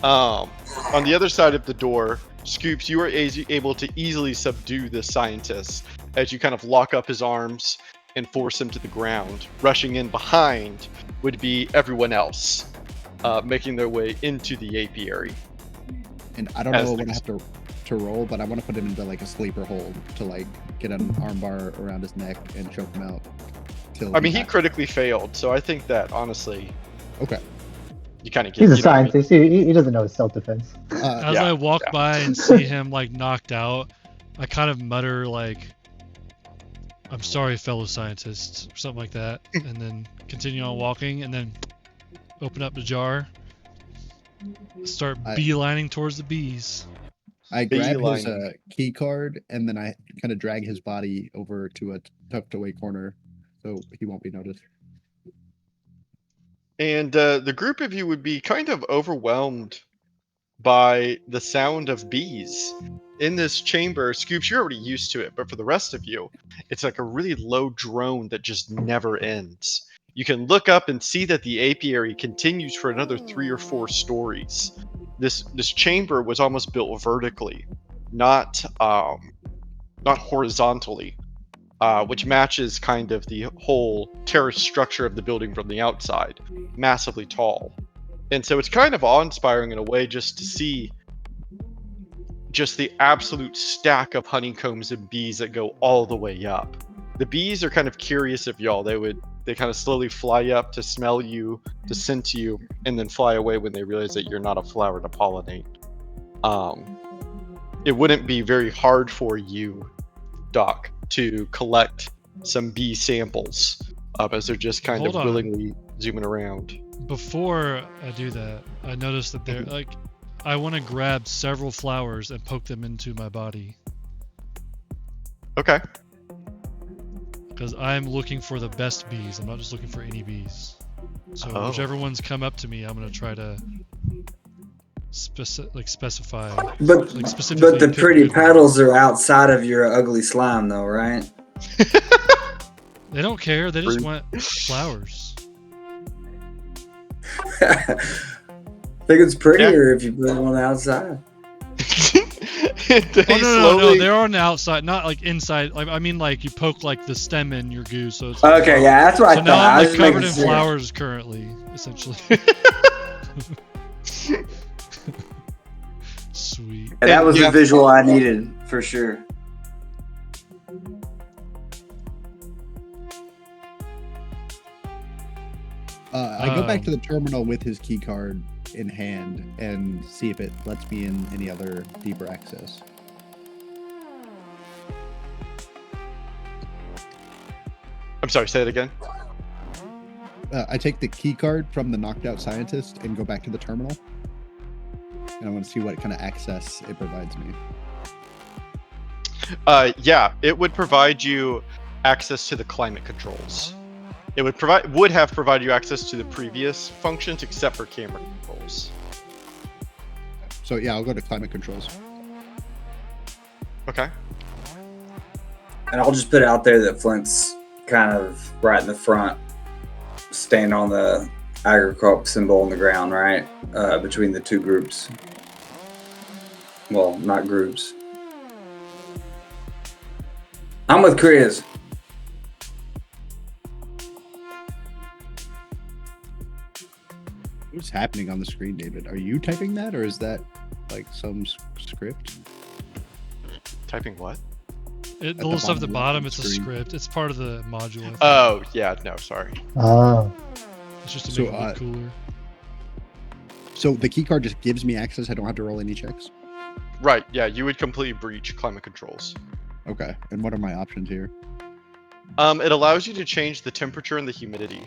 On the other side of the door, Scoops, you are able to easily subdue this scientist as you kind of lock up his arms and force him to the ground. Rushing in behind would be everyone else, making their way into the apiary. And I don't know what I have to roll, but I want to put him into like a sleeper hold to like get an armbar around his neck and choke him out. I mean, he critically failed, so I think that honestly, okay, you kind of get. He's a scientist. He doesn't know his self-defense. As I walk by and see him like knocked out, I kind of mutter like, "I'm sorry, fellow scientists," or something like that, and then continue on walking, and then open up the jar, start beelining towards the bees. I grab his key card and then I kind of drag his body over to a tucked away corner so he won't be noticed. And the group of you would be kind of overwhelmed by the sound of bees. In this chamber, Scoops, you're already used to it, but for the rest of you, it's like a really low drone that just never ends. You can look up and see that the apiary continues for another 3 or 4 stories. This chamber was almost built vertically, not horizontally, which matches kind of the whole terrace structure of the building from the outside. Massively tall. And so it's kind of awe-inspiring in a way just to see just the absolute stack of honeycombs and bees that go all the way up. The bees are kind of curious of y'all. They kind of slowly fly up to smell you, to scent you, and then fly away when they realize that you're not a flower to pollinate. It wouldn't be very hard for you, Doc, to collect some bee samples as they're just kind of willingly zooming around. Before I do that, I noticed that they're like, I want to grab several flowers and poke them into my body. Okay. Because I'm looking for the best bees. I'm not just looking for any bees. So whichever ones come up to me, I'm gonna try to specify. But the pretty petals are outside of your ugly slime, though, right? They don't care. They just want flowers. I think it's prettier if you put them on the outside. No, they're on the outside, not like inside. Like I mean, like you poke like the stem in your goo, so it's like, okay. Yeah, that's what I thought. Now I'm like covered in flowers currently, essentially. Sweet. And that was the visual I needed for sure. I go back to the terminal with his key card in hand and see if it lets me in any other deeper access. I'm sorry, say it again. I take the key card from the knocked out scientist and go back to the terminal. And I want to see what kind of access it provides me. Yeah, it would provide you access to the climate controls. It would have provided you access to the previous functions except for camera controls. So yeah, I'll go to climate controls. Okay. And I'll just put it out there that Flint's kind of right in the front, staying on the agriculture symbol on the ground, right? Between the two groups. Well, not groups. I'm with Chris. What's happening on the screen, David? Are you typing that, or is that like some script? Typing what? The the little stuff at the bottom bottom, of the it's a screen. script. It's part of the module. I think. Oh, yeah, no, sorry. Oh. It's just to So, make it look cooler. So the key card just gives me access. I don't have to roll any checks. Right, yeah, you would completely breach climate controls. Okay. And what are my options here? It allows you to change the temperature and the humidity.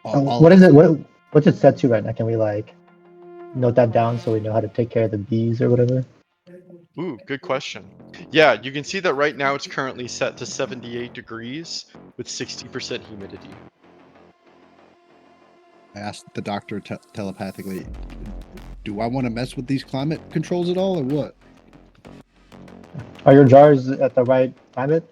What is it? What's it set to right now? Can we like note that down so we know how to take care of the bees or whatever? Ooh, good question. Yeah, you can see that right now it's currently set to 78 degrees with 60% humidity. I asked the doctor telepathically, do I want to mess with these climate controls at all, or what? Are your jars at the right climate?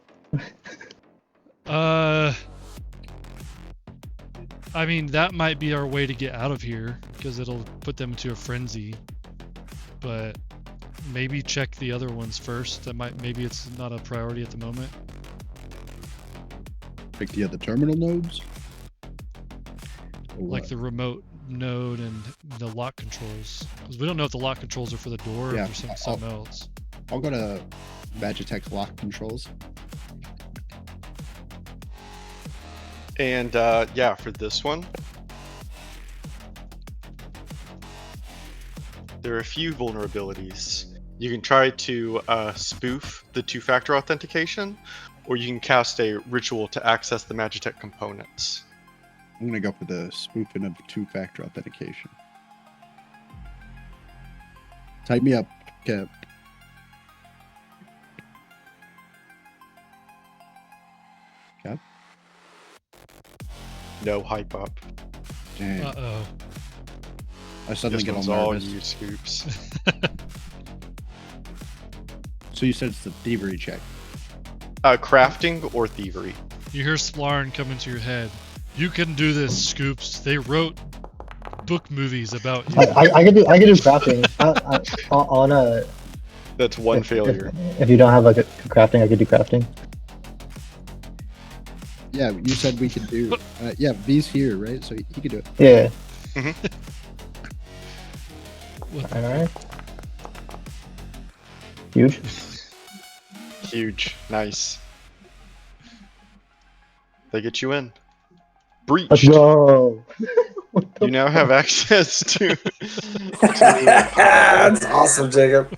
I mean, that might be our way to get out of here because it'll put them into a frenzy. But maybe check the other ones first. Maybe it's not a priority at the moment. Pick the other terminal nodes? Or Like what? the remote node and the lock controls. Because we don't know if the lock controls are for the door or Yeah, for something else. I'll go to Magitech's lock controls. And yeah, for this one, there are a few vulnerabilities. You can try to spoof the two-factor authentication, or you can cast a ritual to access the Magitech components. I'm gonna go for the spoofing of two-factor authentication. Type me up, Cap. Cap? No hype up. Dang. Uh-oh. I suddenly This get one's all all nervous. you, Scoops. So you said it's the thievery check. Crafting or thievery. You hear Splarn come into your head. You can do this, Scoops. They wrote book movies about you. I can do crafting. On a That's one failure. If you don't have like a crafting, I could do crafting. Yeah, you said we could do. Yeah, V's here, right? So he could do it. Yeah. What the Alright. Huge. Huge. Nice. They get you in. Breached. Let's go. You now have access to That's awesome, Jacob.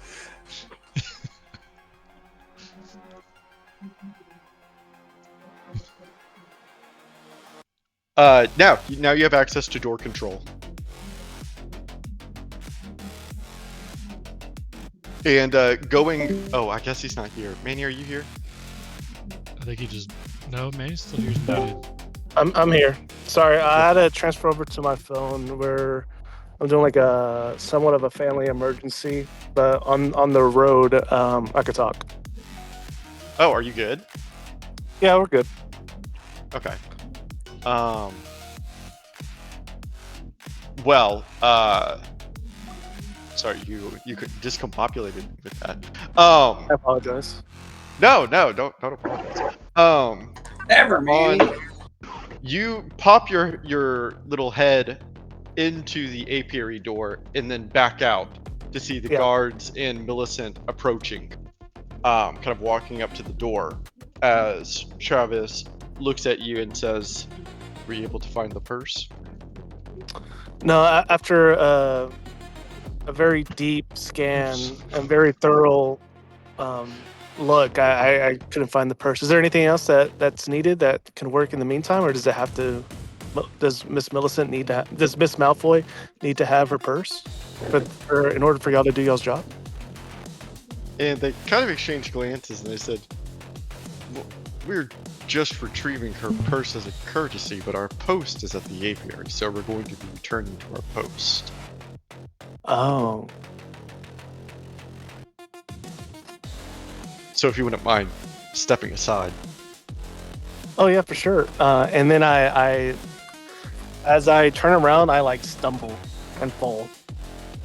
now you have access to door control. And going. Oh, I guess he's not here. Manny, are you here? I think he just. No, man, he's still here. He's muted. I'm here. Sorry, I had to transfer over to my phone where I'm doing like a somewhat of a family emergency, but on the road, I could talk. Oh, are you good? Yeah, we're good. Okay. Well, sorry, you could discombobulated with that. I apologize. No, don't apologize. Never, man. You pop your little head into the apiary door and then back out to see the guards and Millicent approaching, kind of walking up to the door as Travis looks at you and says, "Were you able to find the purse?" No, after a very deep scan and very thorough look, I couldn't find the purse. Is there anything else that's needed that can work in the meantime, or does it have to? Does Miss Millicent need to? Does Miss Malfoy need to have her purse in order for y'all to do y'all's job? And they kind of exchanged glances and they said, "We're just retrieving her purse as a courtesy, but our post is at the apiary, so we're going to be returning to our post." Oh. So if you wouldn't mind stepping aside. Oh yeah, for sure. And then I as I turn around, I like stumble and fall.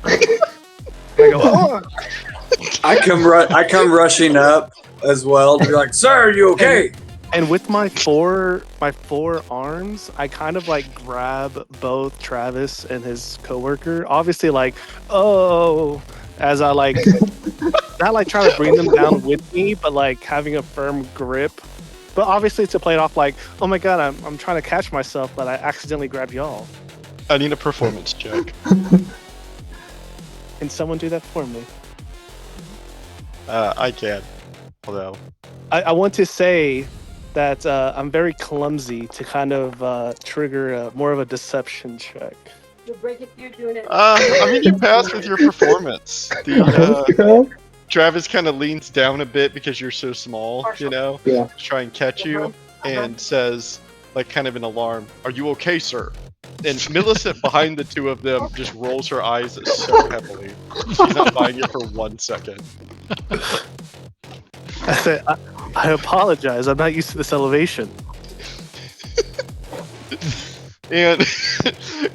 I go, oh! I come rushing up as well to be like, "Sir, are you okay?" And with my four arms, I kind of like grab both Travis and his coworker. Obviously, like, oh, as I like, not like trying to bring them down with me, but like having a firm grip. But obviously to play it off like, oh my god, I'm trying to catch myself, but I accidentally grabbed y'all. I need a performance check. Can someone do that for me? I can. Although. I want to say that I'm very clumsy to kind of trigger more of a deception check. You'll break it. You're doing it. I mean, you passed with your performance. The Travis kind of leans down a bit because you're so small, you know, Yeah. to try and catch you, and says, like, kind of in alarm, "Are you okay, sir?" And Millicent, behind the two of them, just rolls her eyes so heavily. She's not buying it for 1 second. I said, I apologize. I'm not used to this elevation. And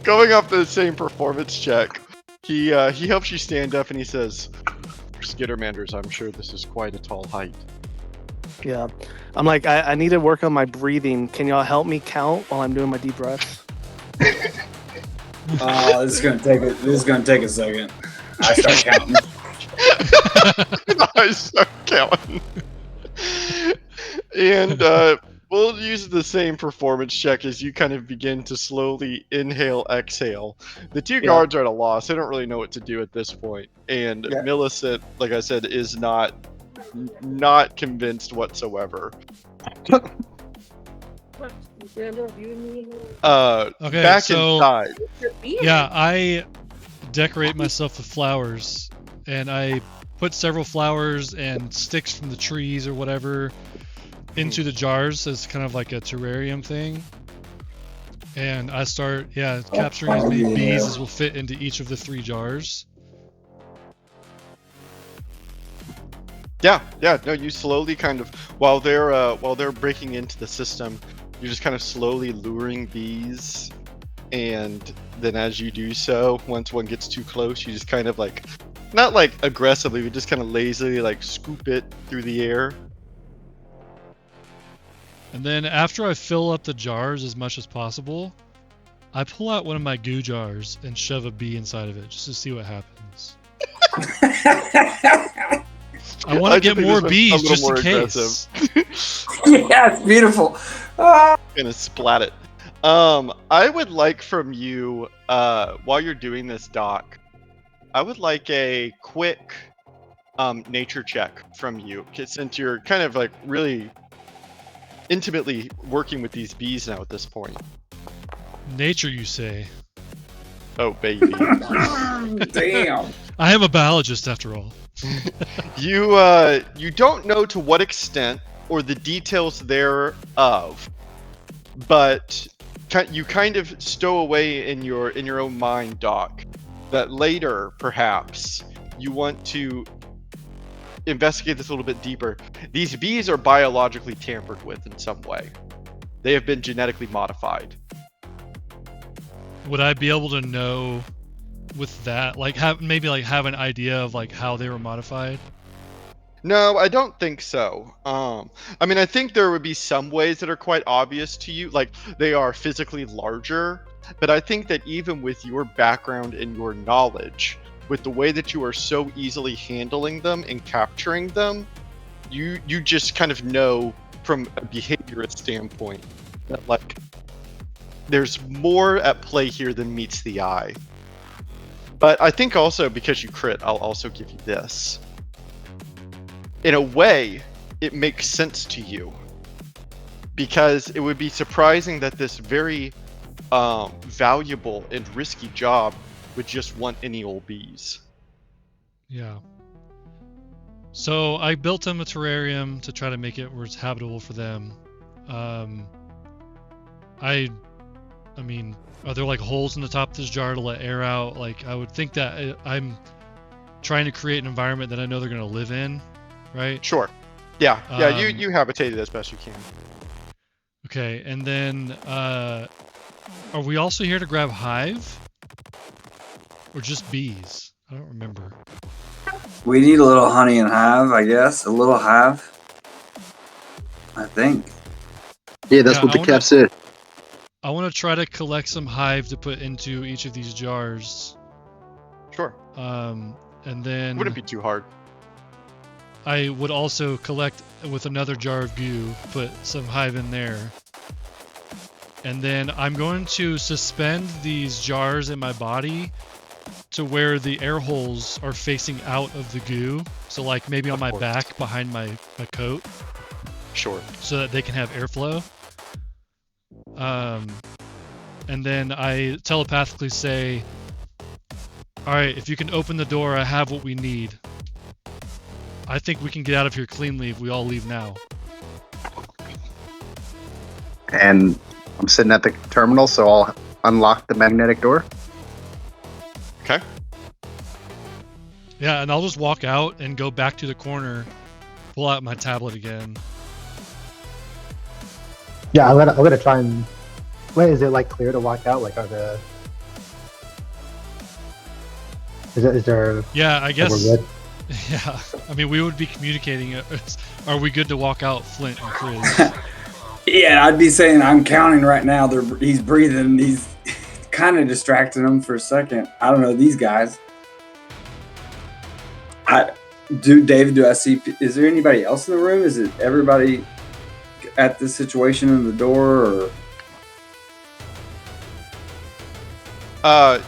going off the same performance check, he helps you stand up and he says, "For Skittermanders, I'm sure this is quite a tall height." Yeah. I'm like, I need to work on my breathing. Can y'all help me count while I'm doing my deep breaths? This is gonna take a second. I start counting. I start counting. And we'll use the same performance check as you kind of begin to slowly inhale, exhale. The two guards are at a loss. They don't really know what to do at this point. And Millicent, like I said, is not convinced whatsoever. Okay, Back so inside. yeah, I decorate myself with flowers, and I put several flowers and sticks from the trees or whatever into the jars as kind of like a terrarium thing. And I start, capturing as many bees as will fit into each of the 3 jars. Yeah. No, you slowly kind of while they're breaking into the system, you're just kind of slowly luring bees, and then as you do so, once one gets too close, you just kind of like, not like aggressively, but just kind of lazily like scoop it through the air. And then after I fill up the jars as much as possible, I pull out one of my goo jars and shove a bee inside of it just to see what happens. I want to get more bees just in case. Yeah, it's beautiful. Gonna splat it. I would like from you, while you're doing this, Doc, I would like a quick nature check from you, since you're kind of like really intimately working with these bees now at this point. Nature, you say? Oh, baby. Damn. I am a biologist after all. You don't know to what extent or the details thereof, but you kind of stow away in your own mind, Doc, that later perhaps you want to investigate this a little bit deeper. These bees are biologically tampered with in some way. They have been genetically modified. Would I be able to know with that, like have an idea of like how they were modified? No, I don't think so. I mean, I think there would be some ways that are quite obvious to you, like they are physically larger, but I think that even with your background and your knowledge, with the way that you are so easily handling them and capturing them, you just kind of know from a behaviorist standpoint that like there's more at play here than meets the eye. But I think also because you crit, I'll also give you this. In a way, it makes sense to you, because it would be surprising that this very valuable and risky job would just want any old bees. Yeah. So I built them a terrarium to try to make it where it's habitable for them. I mean, are there like holes in the top of this jar to let air out? Like, I would think that I'm trying to create an environment that I know they're going to live in, right? Sure. Yeah, you habitate it as best you can. Okay, and then are we also here to grab hive? Or just bees? I don't remember. We need a little honey and hive, I guess. A little hive. I think. Yeah, that's Yeah, what the cap said. I want to try to collect some hive to put into each of these jars. Sure. And then Wouldn't be too hard. I would also collect with another jar of goo, put some hive in there. And then I'm going to suspend these jars in my body to where the air holes are facing out of the goo. So like maybe on my back behind my coat. Sure. So that they can have airflow. And then I telepathically say, alright, if you can open the door, I have what we need. I think we can get out of here cleanly if we all leave now. And I'm sitting at the terminal, so I'll unlock the magnetic door. Okay. Yeah, and I'll just walk out and go back to the corner, pull out my tablet again. Yeah, I'm gonna try and. Wait, is it like clear to walk out? Like, are the? Is there? Yeah, I guess. We're good? Yeah, I mean, we would be communicating. Are we good to walk out, Flint and Chris? Yeah, I'd be saying I'm counting right now. He's breathing. He's kind of distracting them for a second. I don't know these guys. David, do I see? Is there anybody else in the room? Is it everybody at this situation in the door, or?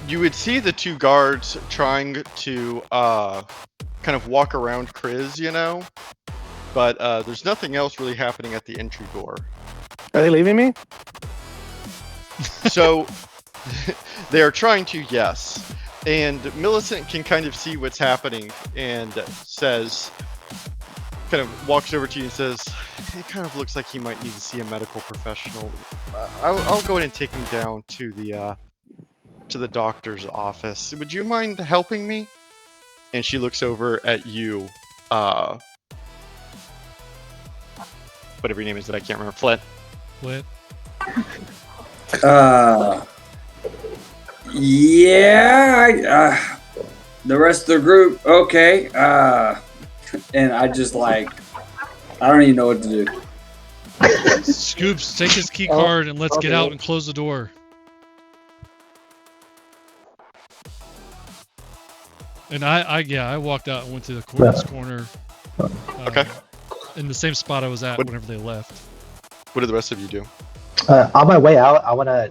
You would see the two guards trying to kind of walk around Chris, you know, but there's nothing else really happening at the entry door. Are they leaving me? So they are trying to, yes. And Millicent can kind of see what's happening and says, kind of walks over to you and says, it kind of looks like he might need to see a medical professional. I'll go ahead and take him down to the doctor's office. Would you mind helping me? And she looks over at you, whatever your name is that I can't remember. Flint. Flint. Yeah. The rest of the group, okay. And I just I don't even know what to do. Scoops, take his key card and let's get out and close the door. And I walked out and went to the corner. Okay. In the same spot I was at whenever they left. What did the rest of you do? On my way out, I wanna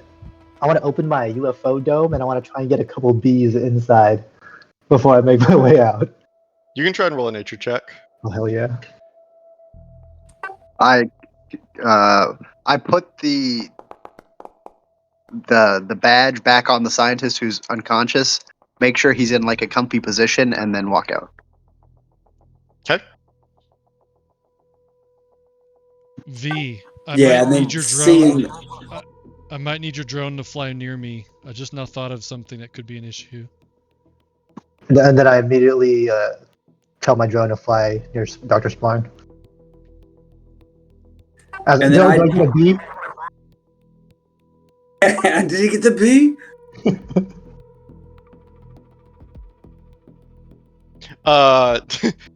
open my UFO dome and I wanna try and get a couple bees inside before I make my way out. You can try and roll a nature check. Oh hell yeah! I put the badge back on the scientist who's unconscious. Make sure he's in like a comfy position, and then walk out. Okay. V. I Yeah, might and then need your drone. seeing. I might need your drone to fly near me. I just now thought of something that could be an issue. And then I immediately tell my drone to fly near Dr. Splarn. And then do I get a bee? Did you get the bee?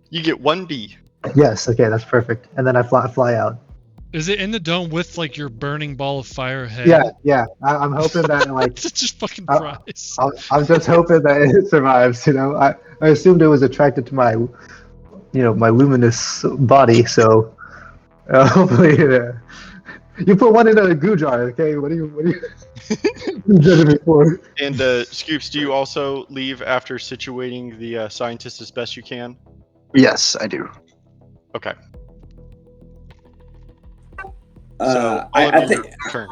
You get 1 bee. Yes. Okay, that's perfect. And then I fly out. Is it in the dome with like your burning ball of fire head? Yeah. I'm hoping that like It's just fucking prize. I'm just hoping that it survives. You know, I assumed it was attracted to my, my luminous body. So hopefully, you put one in a goo jar. Okay, what are you judging me for? And Scoops, do you also leave after situating the scientist as best you can? Yes, I do. Okay. So I think. Turn.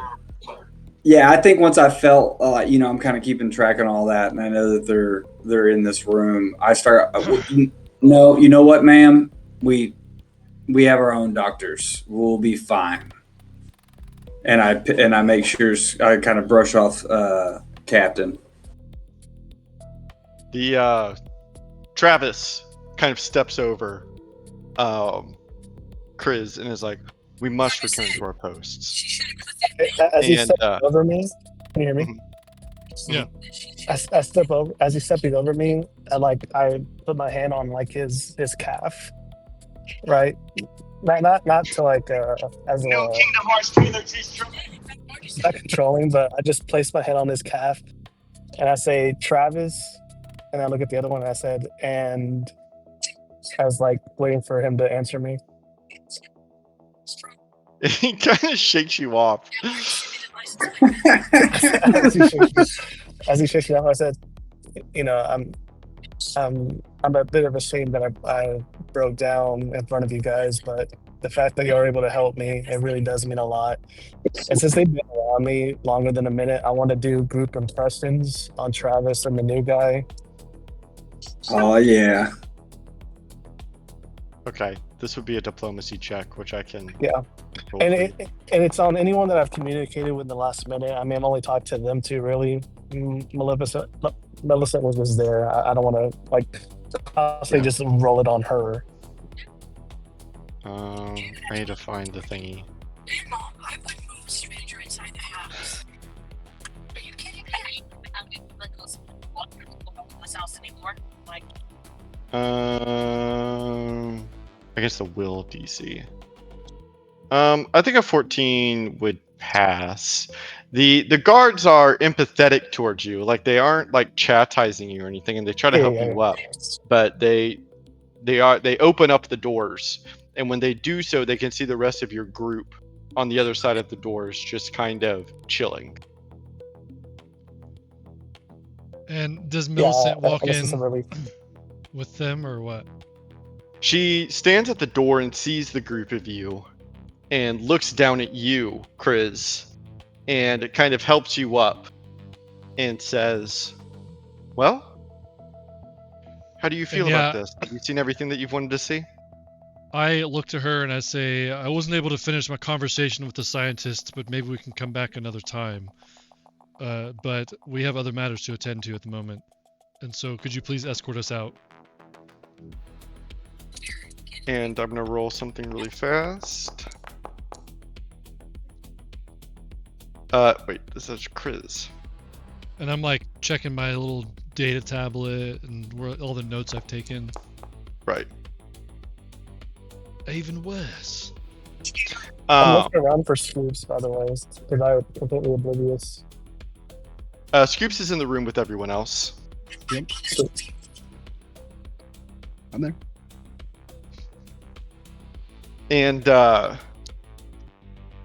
Yeah, I think once I felt, I'm kind of keeping track on all that, and I know that they're in this room. I start. No, you know what, ma'am? We have our own doctors. We'll be fine. And I make sure I kind of brush off Captain. The Travis kind of steps over Kriz and is like, "We must return to our posts." As he And steps over me, can you hear me? Mhm. Yeah. I step over as he's stepping over me, and like I put my hand on like his calf, right? Not to like as a not controlling, but I just place my hand on his calf, and I say Travis, and I look at the other one, and I said, and I was like waiting for him to answer me. he kind of shakes you off. as he shakes me off, I said, you know, I'm a bit of ashamed that I broke down in front of you guys, but the fact that you're able to help me, it really does mean a lot. And since they've been around me longer than a minute, I want to do group impressions on Travis and the new guy. Oh yeah. Okay, this would be a diplomacy check, which I can. Yeah. roll And for you. it's on anyone that I've communicated with in the last minute. I mean, I've only talked to them two really. Maleficent was just there. I don't want to like honestly just roll it on her. I need to find the thingy. I would move stranger inside the house. Are you kidding me? I don't even let those walk in this house anymore. Like, Against the will DC. I think a 14 would pass. The guards are empathetic towards you, like they aren't like chastising you or anything, and they try to help you up. But they open up the doors, and when they do so, they can see the rest of your group on the other side of the doors, just kind of chilling. And does Millicent walk this is in a relief. with them or what? She stands at the door and sees the group of you, and looks down at you, Kriz, and it kind of helps you up, and says, "Well, how do you feel about this? Have you seen everything that you've wanted to see?" I look to her and I say, I wasn't able to finish my conversation with the scientists, but maybe we can come back another time. But we have other matters to attend to at the moment. And so could you please escort us out? And I'm gonna roll something really fast. Wait, this is Kriz. And I'm like checking my little data tablet and all the notes I've taken. Right. Even worse. I'm looking around for Scoops, by the way, because I was completely oblivious. Scoops is in the room with everyone else. Yep. I'm there. And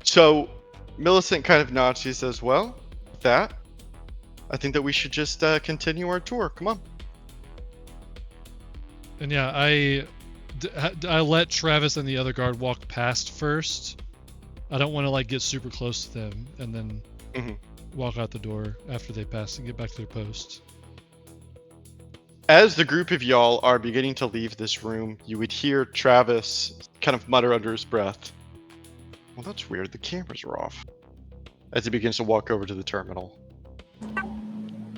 so Millicent kind of nods. She says, "Well, with that, I think that we should just continue our tour. Come on." And yeah, I let Travis and the other guard walk past first. I don't want to like get super close to them and then walk out the door after they pass and get back to their posts. As the group of y'all are beginning to leave this room, you would hear Travis kind of mutter under his breath, "Well, that's weird. The cameras are off." As he begins to walk over to the terminal.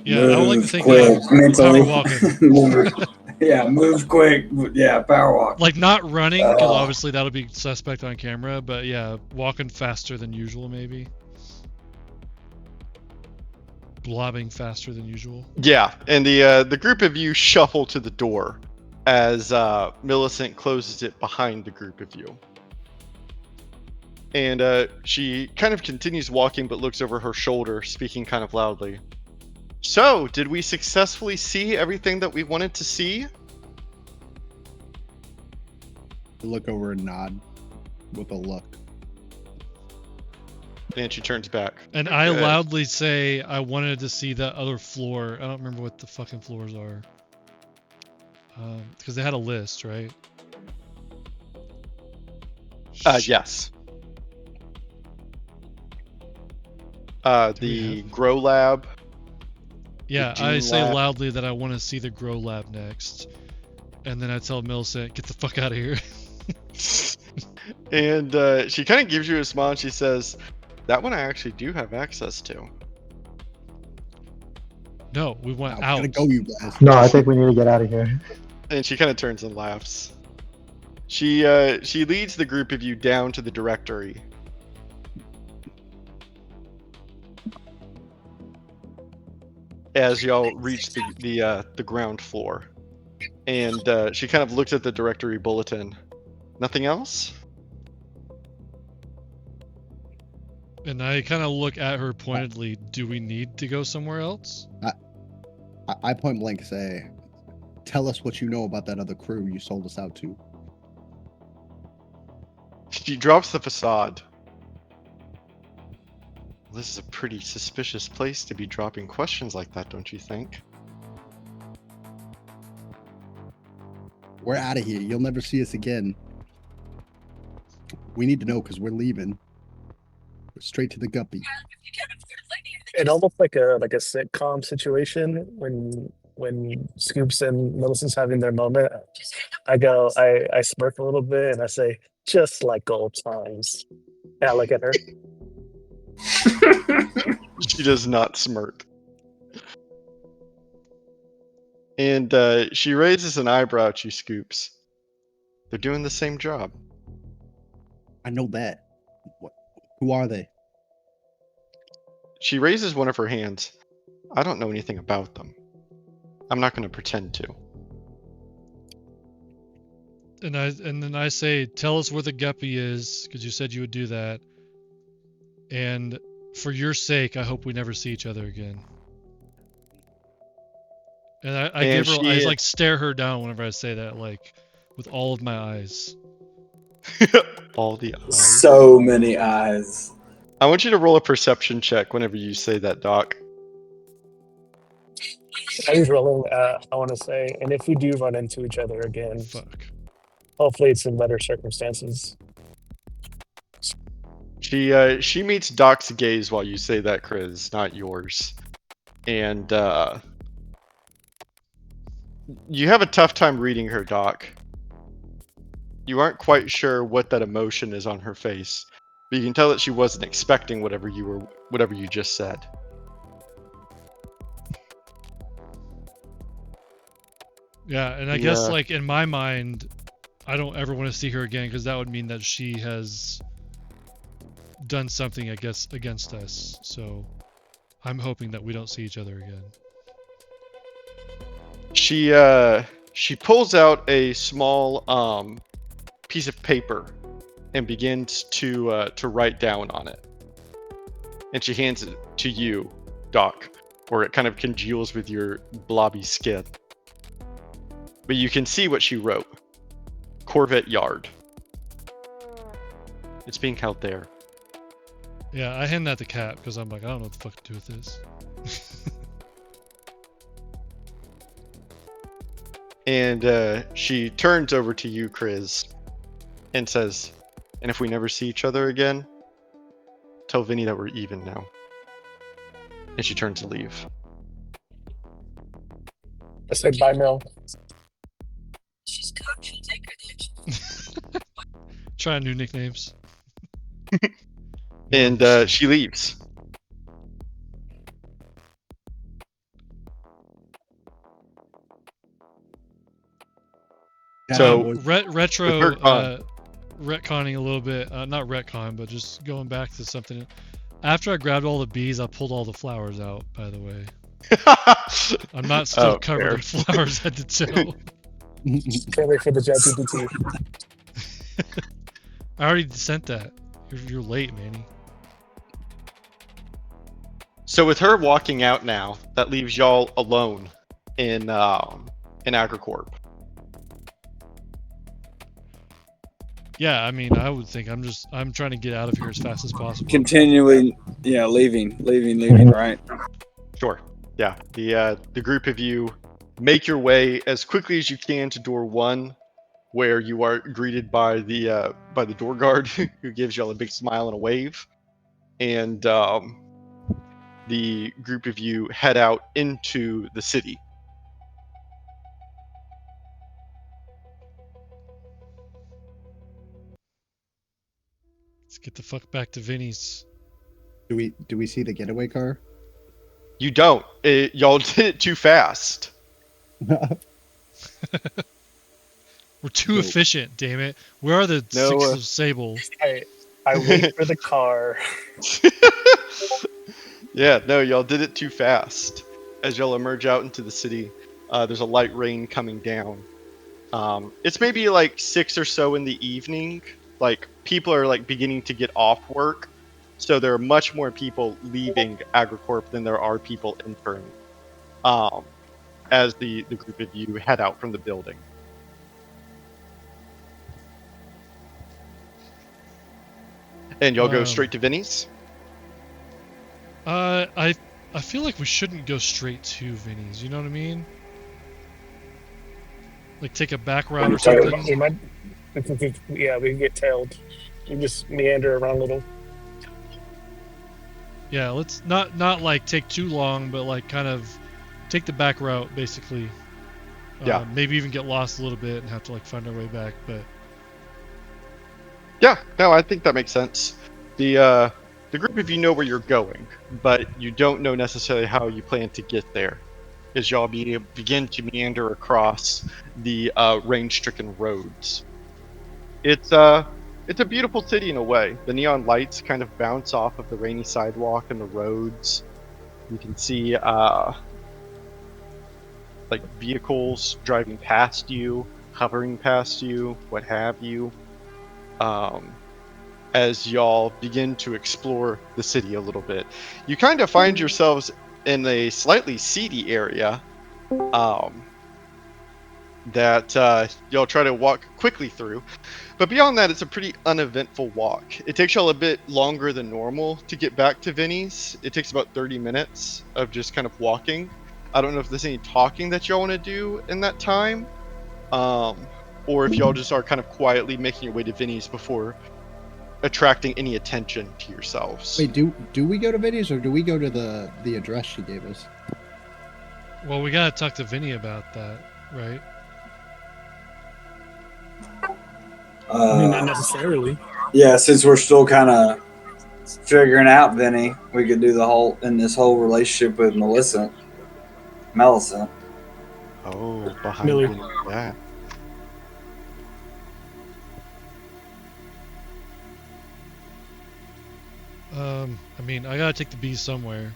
Yeah, I would like to think quick, mentally. power walking. Yeah, move quick. Yeah, power walk. Like not running, because obviously that'll be suspect on camera, but yeah, walking faster than usual maybe. Blobbing faster than usual. Yeah, and the group of you shuffle to the door as Millicent closes it behind the group of you. And she kind of continues walking but looks over her shoulder, speaking kind of loudly. "So, did we successfully see everything that we wanted to see?" I look over and nod with a look. And she turns back. And I loudly say I wanted to see that other floor. I don't remember what the fucking floors are. Because they had a list, right? Yes. The Grow Lab. Yeah, the I Gene say Lab. loudly that I want to see the Grow Lab next. And then I tell Millicent, get the fuck out of here. And she kind of gives you a smile and she says, "That one I actually do have access to." No, we went Gotta out. go, you guys. No, I think we need to get out of here. And she kind of turns and laughs. She leads the group of you down to the directory. As y'all reach the ground floor, and she kind of looks at the directory bulletin. Nothing else? And I kind of look at her pointedly. Do we need to go somewhere else? I point blank say, tell us what you know about that other crew you sold us out to. She drops the facade. This is a pretty suspicious place to be dropping questions like that, don't you think? We're out of here. You'll never see us again. We need to know because we're leaving. We're straight to the guppy. It almost like a sitcom situation when Scoops and Millicent's having their moment. I smirk a little bit and I say, just like old times. And I look at her. She does not smirk. And she raises an eyebrow at you, Scoops. They're doing the same job. I know that. What? Who are they? She raises one of her hands. I don't know anything about them. I'm not going to pretend to. And then I say, tell us where the guppy is, because you said you would do that. And for your sake, I hope we never see each other again. And I give her, I like stare her down whenever I say that, like with all of my eyes. All the eyes. So many eyes. I want you to roll a perception check whenever you say that, Doc. I was rolling, I want to say, and if we do run into each other again, Fuck. hopefully it's in better circumstances. She meets Doc's gaze while you say that, Chris, not yours. And you have a tough time reading her, Doc. You aren't quite sure what that emotion is on her face, but you can tell that she wasn't expecting whatever you just said. Yeah, and I guess like in my mind, I don't ever want to see her again because that would mean that she has done something, I guess, against us. So I'm hoping that we don't see each other again. She pulls out a small piece of paper and begins to write down on it. And she hands it to you, Doc, where it kind of congeals with your blobby skin. But you can see what she wrote. Corvette Yard. It's being held there. Yeah, I hand that to Cap because I'm like, I don't know what the fuck to do with this. And she turns over to you, Chris, and says, and if we never see each other again, tell Vinny that we're even now. And she turns to leave. I said bye, Mel. She's cooked. She'll take her there. Trying new nicknames. And she leaves. So retro retconning a little bit, not retcon, but just going back to something. After I grabbed all the bees, I pulled all the flowers out, by the way. I'm not still covered in flowers head to toe. Can't wait for the ChatGPT. I already sent that. You're late, Manny. So with her walking out now, that leaves y'all alone in Agricorp. Yeah, I mean, I would think I'm trying to get out of here as fast as possible. Continually, leaving, right? Sure. Yeah. The group of you make your way as quickly as you can to door 1, where you are greeted by the door guard who gives y'all a big smile and a wave, and the group of you head out into the city. Let's get the fuck back to Vinny's. Do we see the getaway car? You don't. Y'all did it too fast. We're too Nope. efficient, damn it. Where are the No, six of Sable? I wait for the car. Yeah, no, y'all did it too fast. As y'all emerge out into the city, there's a light rain coming down. It's maybe like 6 or so in the evening. Like people are like beginning to get off work, so there are much more people leaving AgriCorp than there are people entering. As the group of you head out from the building. And y'all go straight to Vinny's? I feel like we shouldn't go straight to Vinny's. You know what I mean? Like take a back route or something. We might, yeah, we can get tailed. We just meander around a little. Yeah, let's not like take too long, but like kind of take the back route basically. Yeah. Maybe even get lost a little bit and have to like find our way back. But Yeah, no, I think that makes sense. The group of you know where you're going, but you don't know necessarily how you plan to get there, as y'all begin to meander across the rain-stricken roads. It's a beautiful city in a way. The neon lights kind of bounce off of the rainy sidewalk and the roads. You can see like vehicles driving past you, hovering past you, what have you. As y'all begin to explore the city a little bit, you kind of find yourselves in a slightly seedy area that y'all try to walk quickly through. But beyond that, it's a pretty uneventful walk. It takes y'all a bit longer than normal to get back to Vinny's. It takes about 30 minutes of just kind of walking. I don't know if there's any talking that y'all want to do in that time, or if y'all just are kind of quietly making your way to Vinny's before attracting any attention to yourselves. Wait, do we go to Vinny's or do we go to the address she gave us? well, we gotta talk to Vinny about that, right? I mean, not necessarily. Yeah, since we're still kind of figuring out Vinny, we could do this whole relationship with Millicent. Oh, behind Millie. Vinny, yeah. I mean, I gotta take the bees somewhere.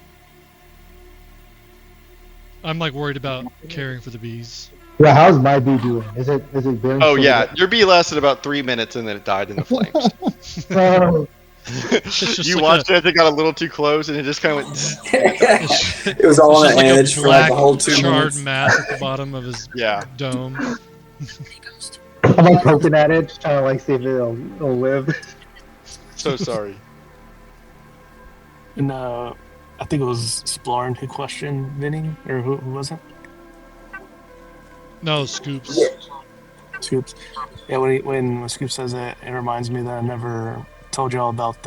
I'm like worried about caring for the bees. Yeah, how's my bee doing? Is it very? Oh sort yeah, of- your bee lasted about 3 minutes and then it died in the flames. Oh, just You like watched it as it got a little too close and it just kind of went. It was all It's on just the like edge a for like black the whole 2 charred minutes. mass at the bottom of his Yeah. dome. I'm like poking at it, just trying to like see if it'll live. So sorry. And I think it was Splorn who questioned Vinny, or who was it? No, Scoops. Scoops. Yeah, when Scoops says it, it reminds me that I never told y'all about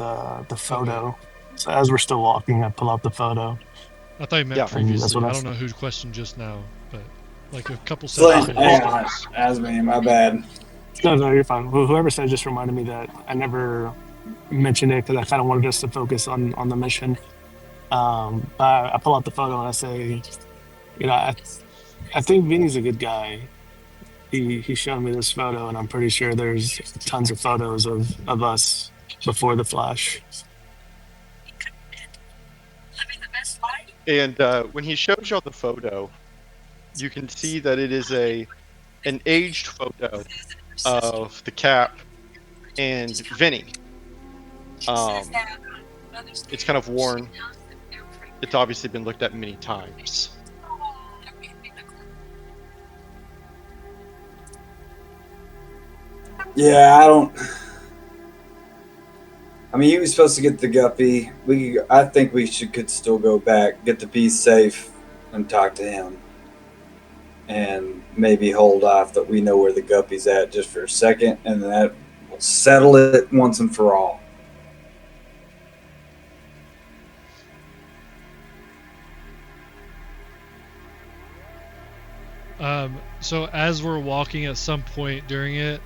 the photo. So as we're still walking, I pull out the photo. I thought you meant Yeah. That's previously. what I I don't know said. who questioned just now, but like a couple Sling, seconds yeah, ago. as me, my bad. No, you're fine. Whoever said it just reminded me that I never mentioned it because I kind of wanted us to focus on the mission. But I pull out the photo and I say, I think Vinny's a good guy. He showed me this photo, and I'm pretty sure there's tons of photos of us before the flash. Living the best life. And when he shows y'all the photo, you can see that it is an aged photo of the Cap and Vinny. It's kind of worn. It's obviously been looked at many times. Yeah, I mean, he was supposed to get the guppy. I think we could still go back, get the bees safe, and talk to him, and maybe hold off that we know where the guppy's at just for a second, and that will settle it once and for all. So as we're walking at some point during it,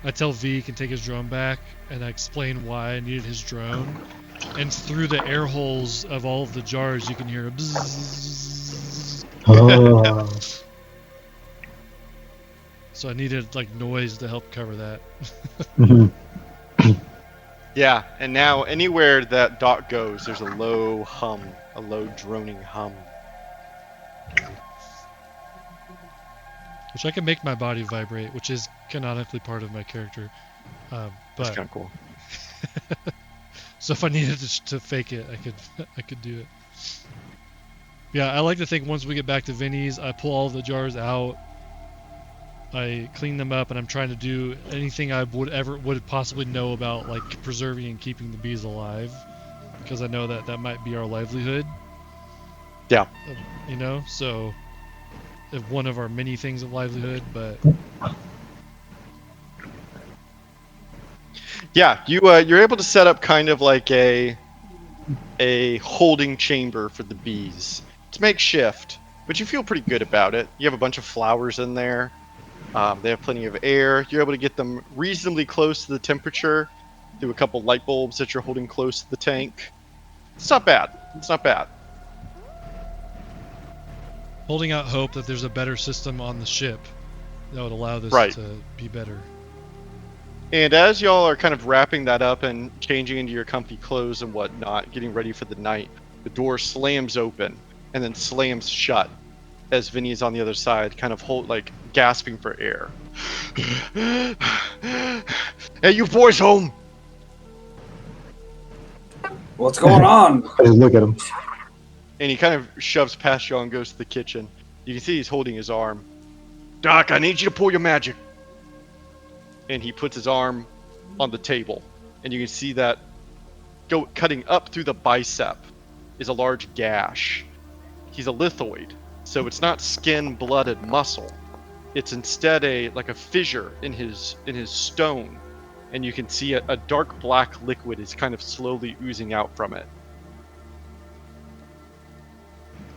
I tell V he can take his drone back, and I explain why I needed his drone. And through the air holes of all of the jars, you can hear a bzzz. Oh. So I needed like noise to help cover that. Mhm. Yeah, and now anywhere that dot goes, there's a low hum, a low droning hum. Which I can make my body vibrate, which is canonically part of my character. That's But kind of cool. so if I needed to fake it, I could do it. Yeah, I like to think once we get back to Vinny's, I pull all the jars out, I clean them up, and I'm trying to do anything I would possibly know about like preserving and keeping the bees alive, because I know that might be our livelihood. Yeah. You know, so if one of our many things of livelihood, but Yeah, you're able to set up kind of like a holding chamber for the bees. It's makeshift, but you feel pretty good about it. You have a bunch of flowers in there. They have plenty of air. You're able to get them reasonably close to the temperature through a couple light bulbs that you're holding close to the tank. It's not bad. It's not bad. holding out hope that there's a better system on the ship that would allow this Right. to be better. And as y'all are kind of wrapping that up and changing into your comfy clothes and whatnot, getting ready for the night, the door slams open and then slams shut as Vinny is on the other side, kind of gasping for air. Hey, you boys home? What's going on? I just look at him. And he kind of shoves past y'all and goes to the kitchen. You can see he's holding his arm. Doc, I need you to pull your magic. And he puts his arm on the table, and you can see that cutting up through the bicep is a large gash. He's a lithoid, so it's not skin, blood, and muscle. It's instead a fissure in his stone, and you can see a dark black liquid is kind of slowly oozing out from it.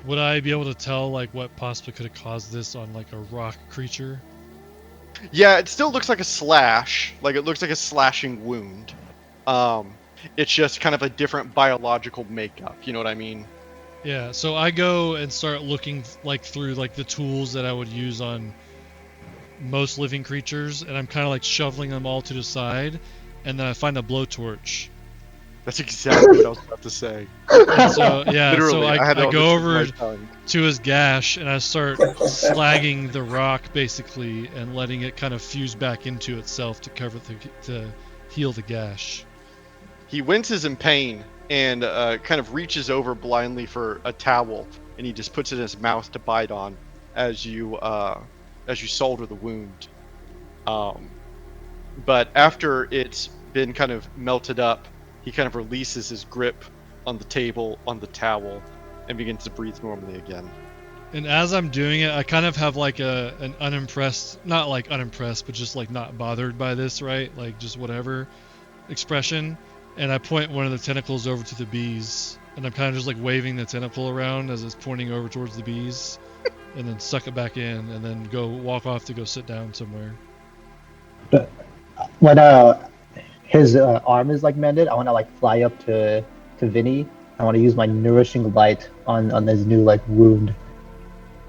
Would I be able to tell like what possibly could have caused this on like a rock creature? Yeah, it still looks like a slash. Like it looks like a slashing wound. It's just kind of a different biological makeup. You know what I mean? Yeah, so I go and start looking like through like the tools that I would use on most living creatures, and I'm kind of like shoveling them all to the side, and then I find a blowtorch. That's exactly what I was about to say. And so yeah, Literally, so I had it on the go tip of my over tongue. to his gash and I start slagging the rock basically and letting it kind of fuse back into itself to to heal the gash. He winces in pain and kind of reaches over blindly for a towel, and he just puts it in his mouth to bite on as you solder the wound. But after it's been kind of melted up, he kind of releases his grip on the table, on the towel, and begins to breathe normally again. And as I'm doing it, I kind of have like an unimpressed, not like unimpressed, but just like not bothered by this, right? Like just whatever expression. And I point one of the tentacles over to the bees, and I'm kind of just like waving the tentacle around as it's pointing over towards the bees, and then suck it back in, and then walk off to go sit down somewhere. When his arm is like mended, I want to like fly up to Vinny. I want to use my nourishing light on his new like wound,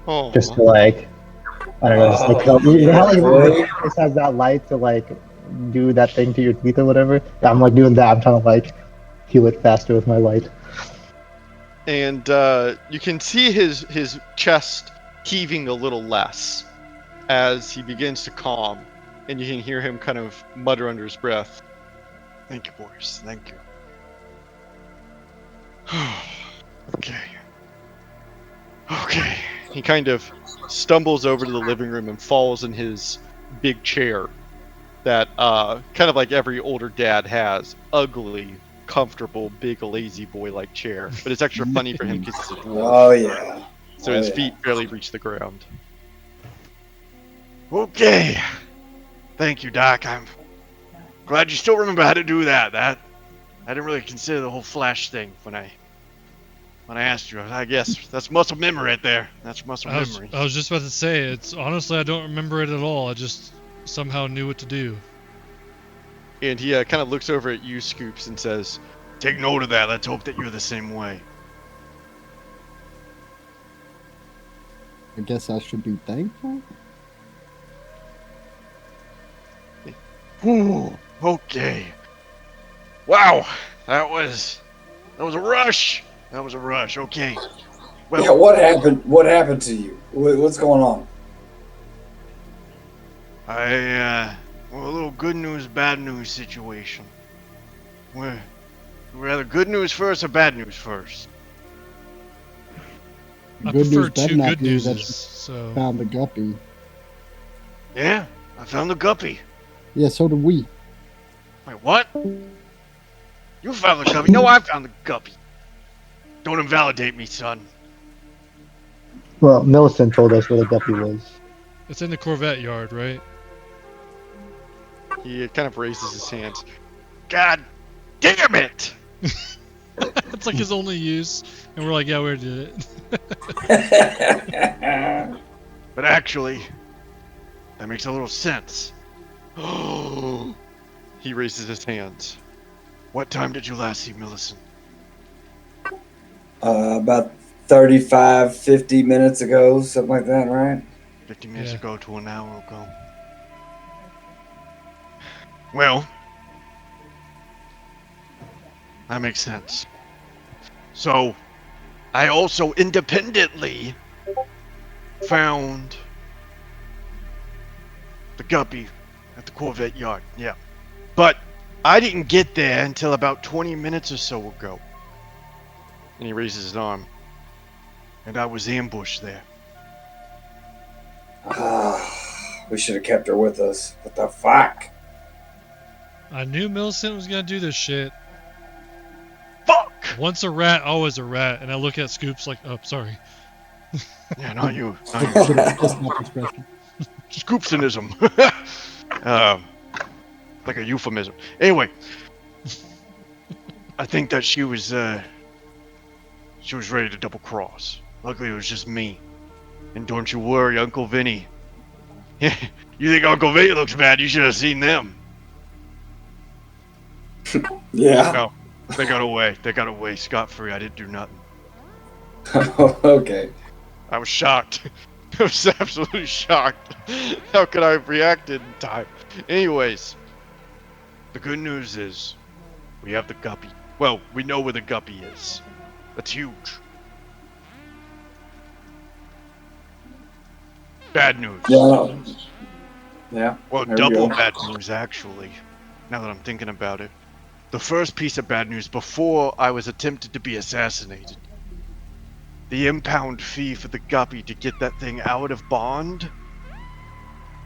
Oh, just to like, I don't know, just like help. You know how like this has that light to like do that thing to your teeth or whatever. Yeah, I'm like doing that. I'm trying to like heal it faster with my light. and you can see his chest heaving a little less as he begins to calm, and you can hear him kind of mutter under his breath, "Thank you, boys. Thank you." Okay. He kind of stumbles over to the living room and falls in his big chair that kind of like every older dad has. Ugly, comfortable, big, lazy boy-like chair. But it's extra funny for him because he's a dwarf. Oh yeah. So his feet barely reach the ground. Okay. Thank you, Doc. I'm glad you still remember how to do that. I didn't really consider the whole flash thing when I asked you. I guess that's muscle memory right there. That's muscle memory. I was just about to say, it's honestly I don't remember it at all. I just somehow knew what to do. And he kind of looks over at you, Scoops, and says, "Take note of that. Let's hope that you're the same way." I guess I should be thankful. Ooh, okay. Wow, that was a rush. That was a rush. Okay. Well, Yeah, what happened? What happened to you? What's going on? well, a little good news, bad news situation. We're rather good news first or bad news first? I Good prefer news better two not good be that newses. you So found the guppy. Yeah, I found the guppy. Yeah, so did we. Wait, what? You found the guppy? No, I found the guppy. Don't invalidate me, son. Well, Millicent told us where the guppy was. it's in the Corvette yard, right? He kind of raises his hands. God damn it! It's like his only use, and we're like, yeah, we already did it. But actually, that makes a little sense. Oh, he raises his hands. What time did you last see Millicent? About 35, 50 minutes ago, something like that, right? 50 minutes Yeah. ago to an hour ago. Well, that makes sense. So, I also independently found the guppy at the Corvette yard. Yeah. But I didn't get there until about 20 minutes or so ago. And he raises his arm. And I was ambushed there. We should have kept her with us. What the fuck? I knew Millicent was gonna do this shit. Fuck! Once a rat, always a rat. And I look at Scoops like, oh, sorry. Yeah, not you. Not you. Bit of fist bump expression. Scoopsonism. Like a euphemism. Anyway, I think that she was ready to double cross. Luckily, it was just me. And don't you worry, Uncle Vinny. You think Uncle Vinny looks bad? You should have seen them. Yeah. No, they got away. They got away scot-free. I didn't do nothing. Okay. I was shocked. I was absolutely shocked. How could I have reacted in time? Anyways, the good news is we have the guppy. Well, we know where the guppy is. That's huge. Bad news. Yeah. Yeah. Well, there we double go. bad news, actually. Now that I'm thinking about it. The first piece of bad news before I was attempted to be assassinated. The impound fee for the guppy to get that thing out of bond?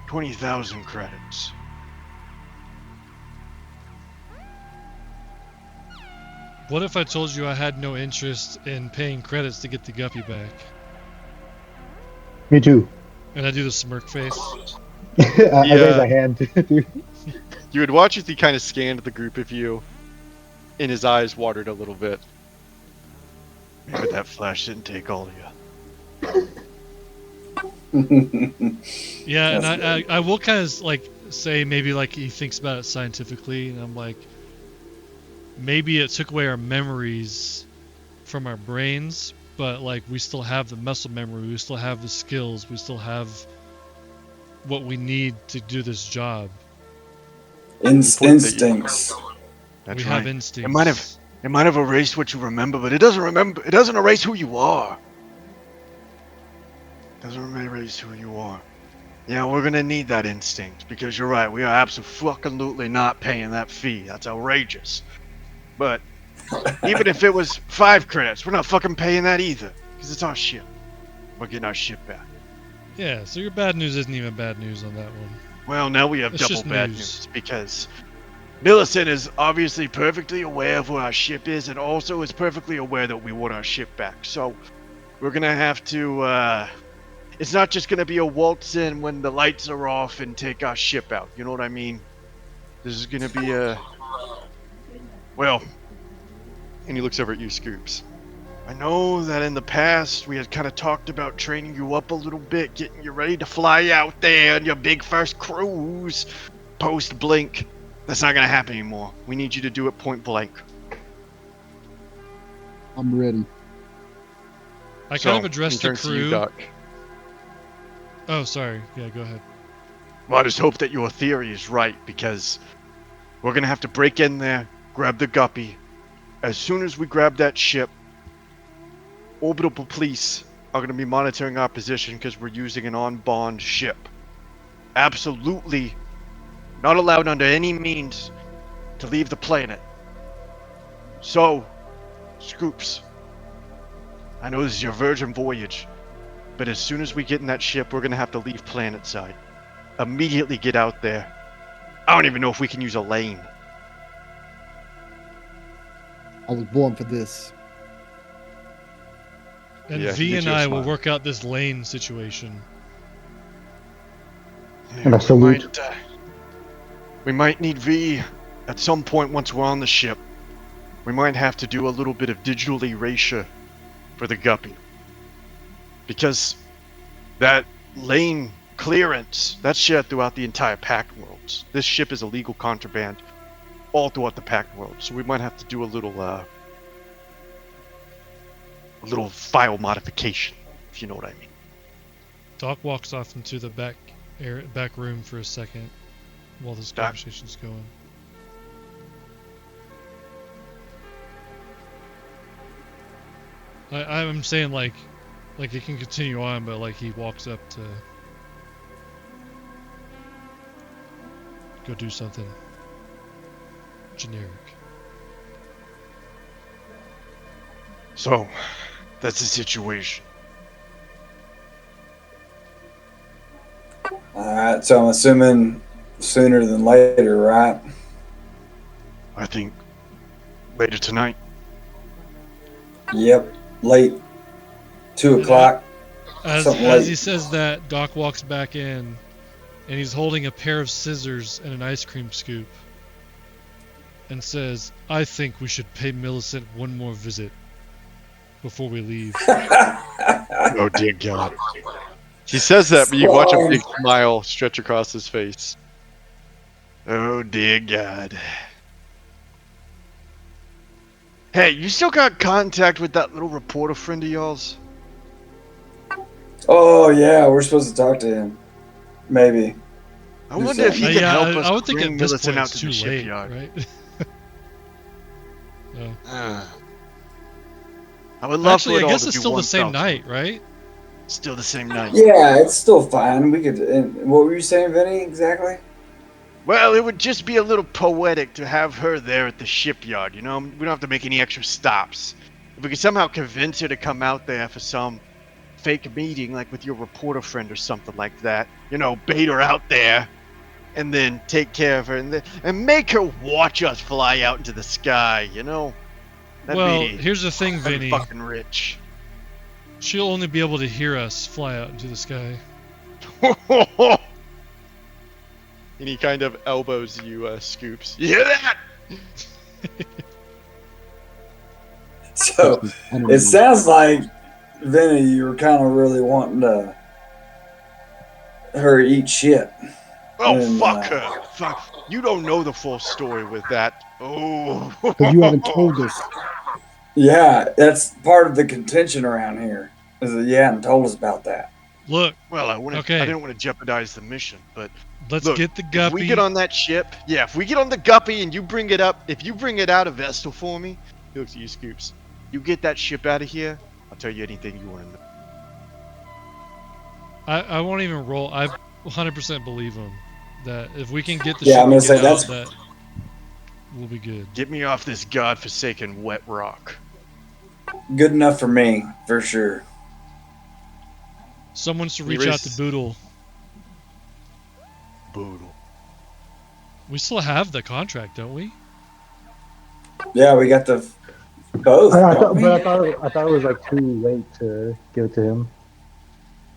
20,000 credits. What if I told you I had no interest in paying credits to get the guppy back? Me too. And I do the smirk face. I raised my hand, dude. You would watch as he kind of scanned the group of you, and his eyes watered a little bit. Maybe that flash didn't take all of you. Yeah, and That's I will kind of like say maybe like he thinks about it scientifically, and I'm like, maybe it took away our memories from our brains, but like we still have the muscle memory, we still have the skills, we still have what we need to do this job. Instincts. That's we right. have instincts. It might have erased what you remember, but it doesn't erase who you are. It doesn't erase who you are. Yeah, we're gonna need that instinct, because you're right, we are absolutely not paying that fee. That's outrageous. But even if it was 5 credits, we're not fucking paying that either, because it's our ship. We're getting our ship back. Yeah, so your bad news isn't even bad news on that one. Well, now we have It's double just bad news. news, because Millicent is obviously perfectly aware of where our ship is, and also is perfectly aware that we want our ship back. So we're gonna have to, it's not just gonna be a waltz in when the lights are off and take our ship out. You know what I mean? This is gonna be well, and he looks over at you, Scoops. I know that in the past we had kind of talked about training you up a little bit, getting you ready to fly out there on your big first cruise post Blink. That's not gonna happen anymore. We need you to do it point blank. I'm ready. I So, kind of addressed he the turns to you, crew. Doc. Oh, sorry. Yeah, go ahead. Well, I just hope that your theory is right, because we're gonna have to break in there, grab the guppy. As soon as we grab that ship, orbital police are gonna be monitoring our position because we're using an on-bond ship. Absolutely not allowed under any means to leave the planet. So, Scoops, I know this is your virgin voyage, but as soon as we get in that ship, we're gonna have to leave planet side. Immediately get out there. I don't even know if we can use a lane. I was born for this. And Yeah, V me and too, I will smile. work out this lane situation. And a salute. We might need V at some point once we're on the ship. We might have to do a little bit of digital erasure for the guppy. Because that lane clearance, that's shared throughout the entire Pact worlds. This ship is illegal contraband all throughout the Pact world. So we might have to do a little file modification, if you know what I mean. Doc walks off into the back room for a second while this Doc. conversation's going. I'm saying like it can continue on, but like he walks up to go do something generic. So, that's the situation. Alright, so I'm assuming sooner than later, right? I think later tonight. Yep, late. 2 o'clock. Something As late. he says that, Doc walks back in, and he's holding a pair of scissors and an ice cream scoop, and says, "I think we should pay Millicent one more visit before we leave." Oh dear God. He says that, but you watch a big smile stretch across his face. Oh dear God. Hey, you still got contact with that little reporter friend of yours? Oh yeah, we're supposed to talk to him. Maybe. I Who's wonder that? if he can help us I would think bring at this Millicent point out it's to too the late, shipyard. right? I would love Actually, for it I all guess to it's be still the one same fell swoop. night, right? Still the same night. Yeah, it's still fine. We could. And what were you saying, Vinny? Exactly. Well, it would just be a little poetic to have her there at the shipyard, you know? We don't have to make any extra stops. If we could somehow convince her to come out there for some fake meeting, like with your reporter friend or something like that, you know, bait her out there, and then take care of her, and make her watch us fly out into the sky, you know? Well, here's the thing, That'd be Vinny. fucking rich. She'll only be able to hear us fly out into the sky. And he kind of elbows you, Scoops. You hear that? So it sounds like, Vinny, you were kind of really wanting to her eat shit. Oh, And, fuck her. Fuck. You don't know the full story with that. Oh. Because you haven't told us. Yeah, that's part of the contention around here. Is that you hadn't told us about that. Look, Well, I Okay. didn't want to jeopardize the mission, but let's look, get the if guppy. we get on that ship, if we get on the guppy and you bring it up, if you bring it out of Vestal for me, he looks at you, Scoops. You get that ship out of here, I'll tell you anything you want to know. I won't even roll. I 100% believe him that if we can get the Yeah, ship I'm and gonna get say out, that's- that we'll be good. Get me off this godforsaken wet rock. Good enough for me, for sure. Someone's to He reach out to raised- Boodle. Boodle. We still have the contract, don't we? Yeah, we got the both. I don't thought, we? but I thought it was like too late to give it to him.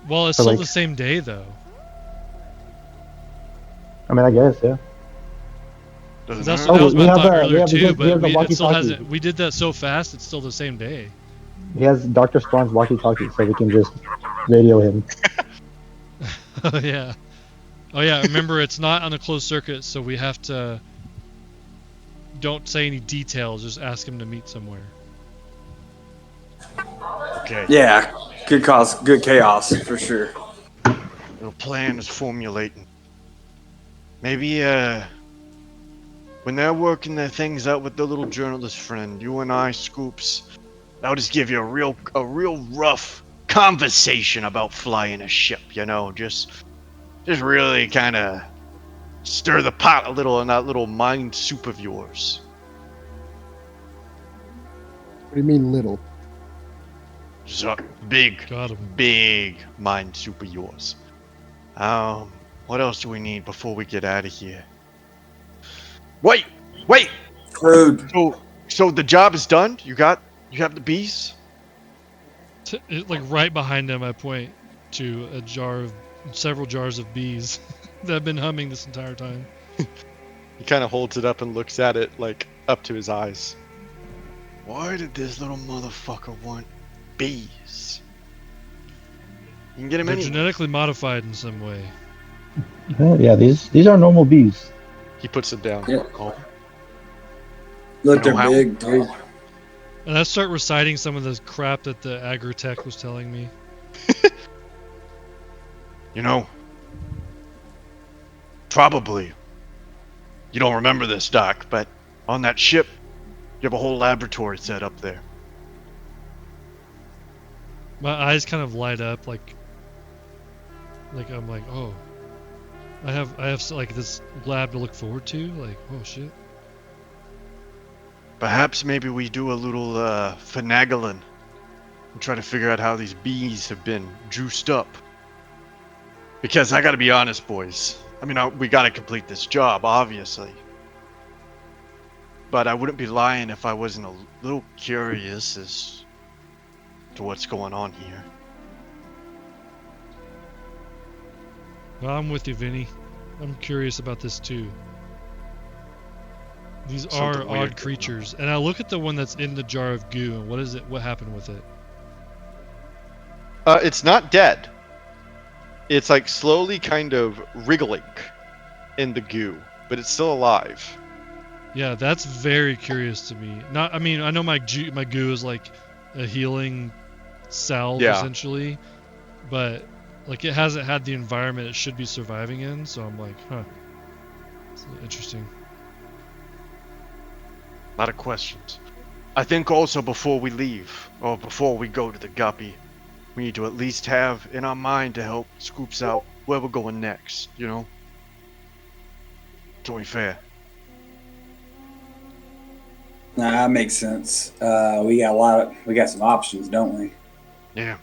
Well, it's So, still like- the same day, though. I mean, I guess, yeah. Doesn't That's hurt. that was we what I have thought the- we earlier have the- too. we have But the it still walkie-talkie. hasn't. We did that so fast; it's still the same day. He has Dr. Spawn's walkie-talkie, so we can just radio him. Oh yeah. Oh yeah. Remember, it's not on a closed circuit, so we have to. Don't say any details. Just ask him to meet somewhere. Okay. Yeah, good cause, good chaos, for sure. Little plan is formulating. maybe when they're working their things out with the little journalist friend, you and I, Scoops, I'll just give you a real rough conversation about flying a ship. You know, just really kind of stir the pot a little in that little mind soup of yours. What do you mean little? Just a big, Got him. big mind soup of yours. What else do we need before we get out of here? Wait! Food. So the job is done? You have the bees? Like right behind him, I point to several jars of bees that have been humming this entire time. He kind of holds it up and looks at it, like, up to his eyes. Why did this little motherfucker want bees? You can get him They're anywhere. genetically modified in some way. Yeah, these are normal bees. He puts them down. Yeah. Oh, Look, You know they're how- big, dude. And I start reciting some of the crap that the agri-tech was telling me. you know, probably. You don't remember this, Doc, but on that ship, you have a whole laboratory set up there. My eyes kind of light up, like I'm like, oh, I have like this lab to look forward to. Like, oh shit. Perhaps maybe we do a little finagling and try to figure out how these bees have been juiced up. Because I gotta be honest, boys. I mean, we gotta complete this job, obviously. But I wouldn't be lying if I wasn't a little curious as to what's going on here. Well, I'm with you, Vinny. I'm curious about this too. These Something are weird going odd on. creatures, and I look at the one that's in the jar of goo. And what is it? What happened with it? It's not dead. It's like slowly kind of wriggling in the goo, but it's still alive. Yeah, that's very curious to me. I mean, I know my goo is like a healing salve Yeah. essentially, but like it hasn't had the environment it should be surviving in. So I'm like, huh, it's interesting. A lot of questions. I think also before we leave, or before we go to the guppy, we need to at least have in our mind to help Scoops out where we're going next, you know? It's only fair. Nah, that makes sense. We got some options, don't we? Yeah.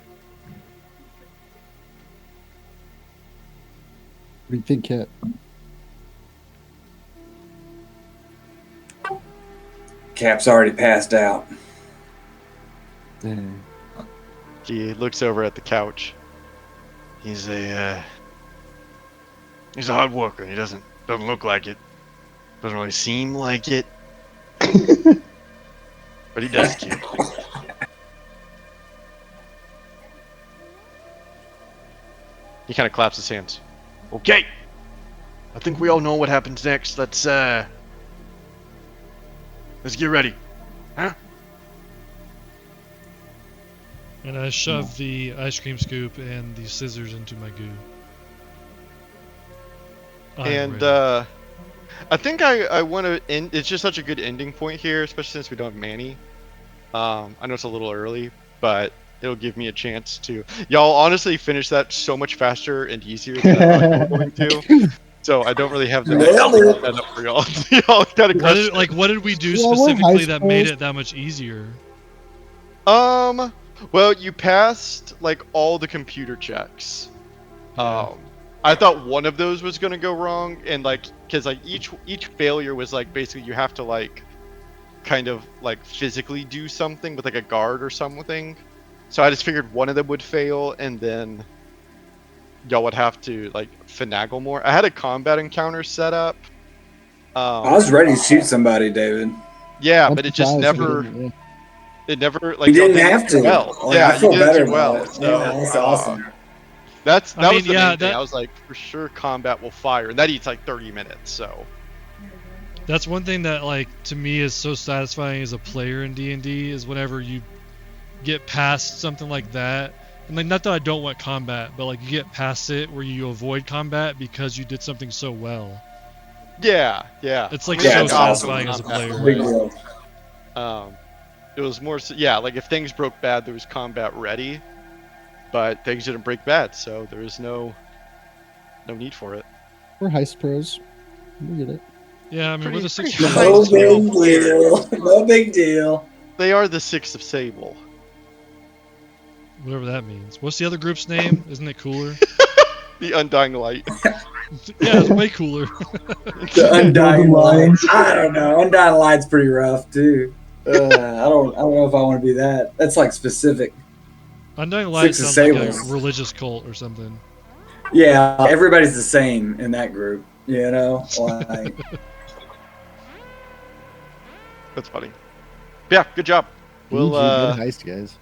What do you think, Kat? Cap's already passed out. He looks over at the couch. He's a hard worker. He doesn't look like it. Doesn't really seem like it. But he does care. He kind of claps his hands. Okay. I think we all know what happens next. Let's get ready. Huh? And I shove the ice cream scoop and the scissors into my goo. I'm And ready. I think I want to end. It's just such a good ending point here, especially since we don't have Manny. I know it's a little early, but it'll give me a chance to. Y'all honestly finish that so much faster and easier than I thought you were going to. So I don't really have the next Nailed thing it. set up for y'all. Y'all gotta crush it. What did we do Yeah, we're specifically high that made schools. it that much easier? Well, you passed like all the computer checks. I thought one of those was gonna go wrong, and like, cause like each failure was like basically you have to like, kind of like physically do something with like a guard or something. So I just figured one of them would fail, and then y'all would have to like finagle more. I had a combat encounter set up. I was ready to shoot somebody, David. Yeah, I'm but it just surprised we never. didn't, yeah. It never like You y'all didn't did it have to. well. Like, Yeah, I feel you did better it too well. about it. So, Yeah, that's awesome. that I was mean, the yeah, main thing. that- I was like, for sure, combat will fire, and that eats like 30 minutes. So That's one thing that like to me is so satisfying as a player in D&D is whenever you get past something like that. And like not that I don't want combat, but like you get past it where you avoid combat because you did something so well. Yeah. It's like Yeah, so it's awesome. satisfying as a player. Big Right. deal. It was more yeah, like if things broke bad, there was combat ready, but things didn't break bad, so there was no need for it. We're heist pros. We get it. Yeah, I mean, we're the Pretty six of high No Sable. skill big deal. No big deal. They are the Six of Sable. Whatever that means. What's the other group's name? Isn't it cooler? The Undying Light. Yeah, it's way cooler. The Undying Golden Light. Lions. I don't know. Undying Light's pretty rough too. I don't know if I want to be that. That's like specific. Undying Light Six of sounds like a Sables. religious cult or something. Yeah, everybody's the same in that group. You know, like That's funny. Yeah, good job. We'll good heist, guys.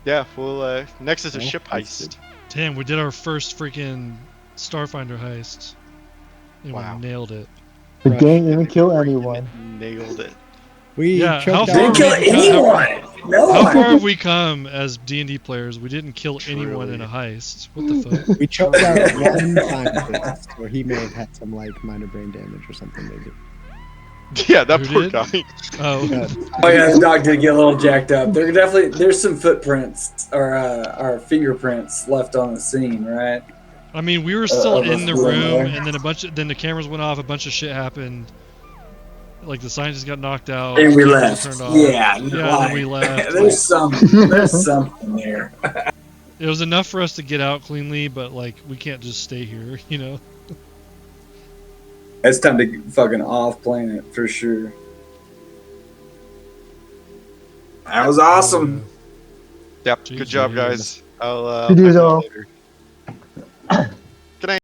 yeah, we'll next is a Well ship heisted. heist. Damn, we did our first freaking Starfinder heist. And Wow. we nailed it. The Rush. game didn't kill anyone. Nailed it. We Yeah, choked how didn't far out. kill anyone. No How far one. have we come as D&D players? We didn't kill anyone in a heist. What the fuck? We choked out one scientist, or he may have had some like minor brain damage or something. Maybe. Yeah, that Who poor did? guy. Oh, Oh yeah, the dog did get a little jacked up. There's some footprints or fingerprints left on the scene, right? I mean, we were still of us in the being room, there. and then the cameras went off. A bunch of shit happened. Like the scientist got knocked out. And we cameras left. Turned off. Yeah, and then we left. there's something there. It was enough for us to get out cleanly, but like we can't just stay here, you know. It's time to get fucking off planet for sure. That was awesome. Yep, Jeez, good job, man. guys. I'll You do talk to though. later.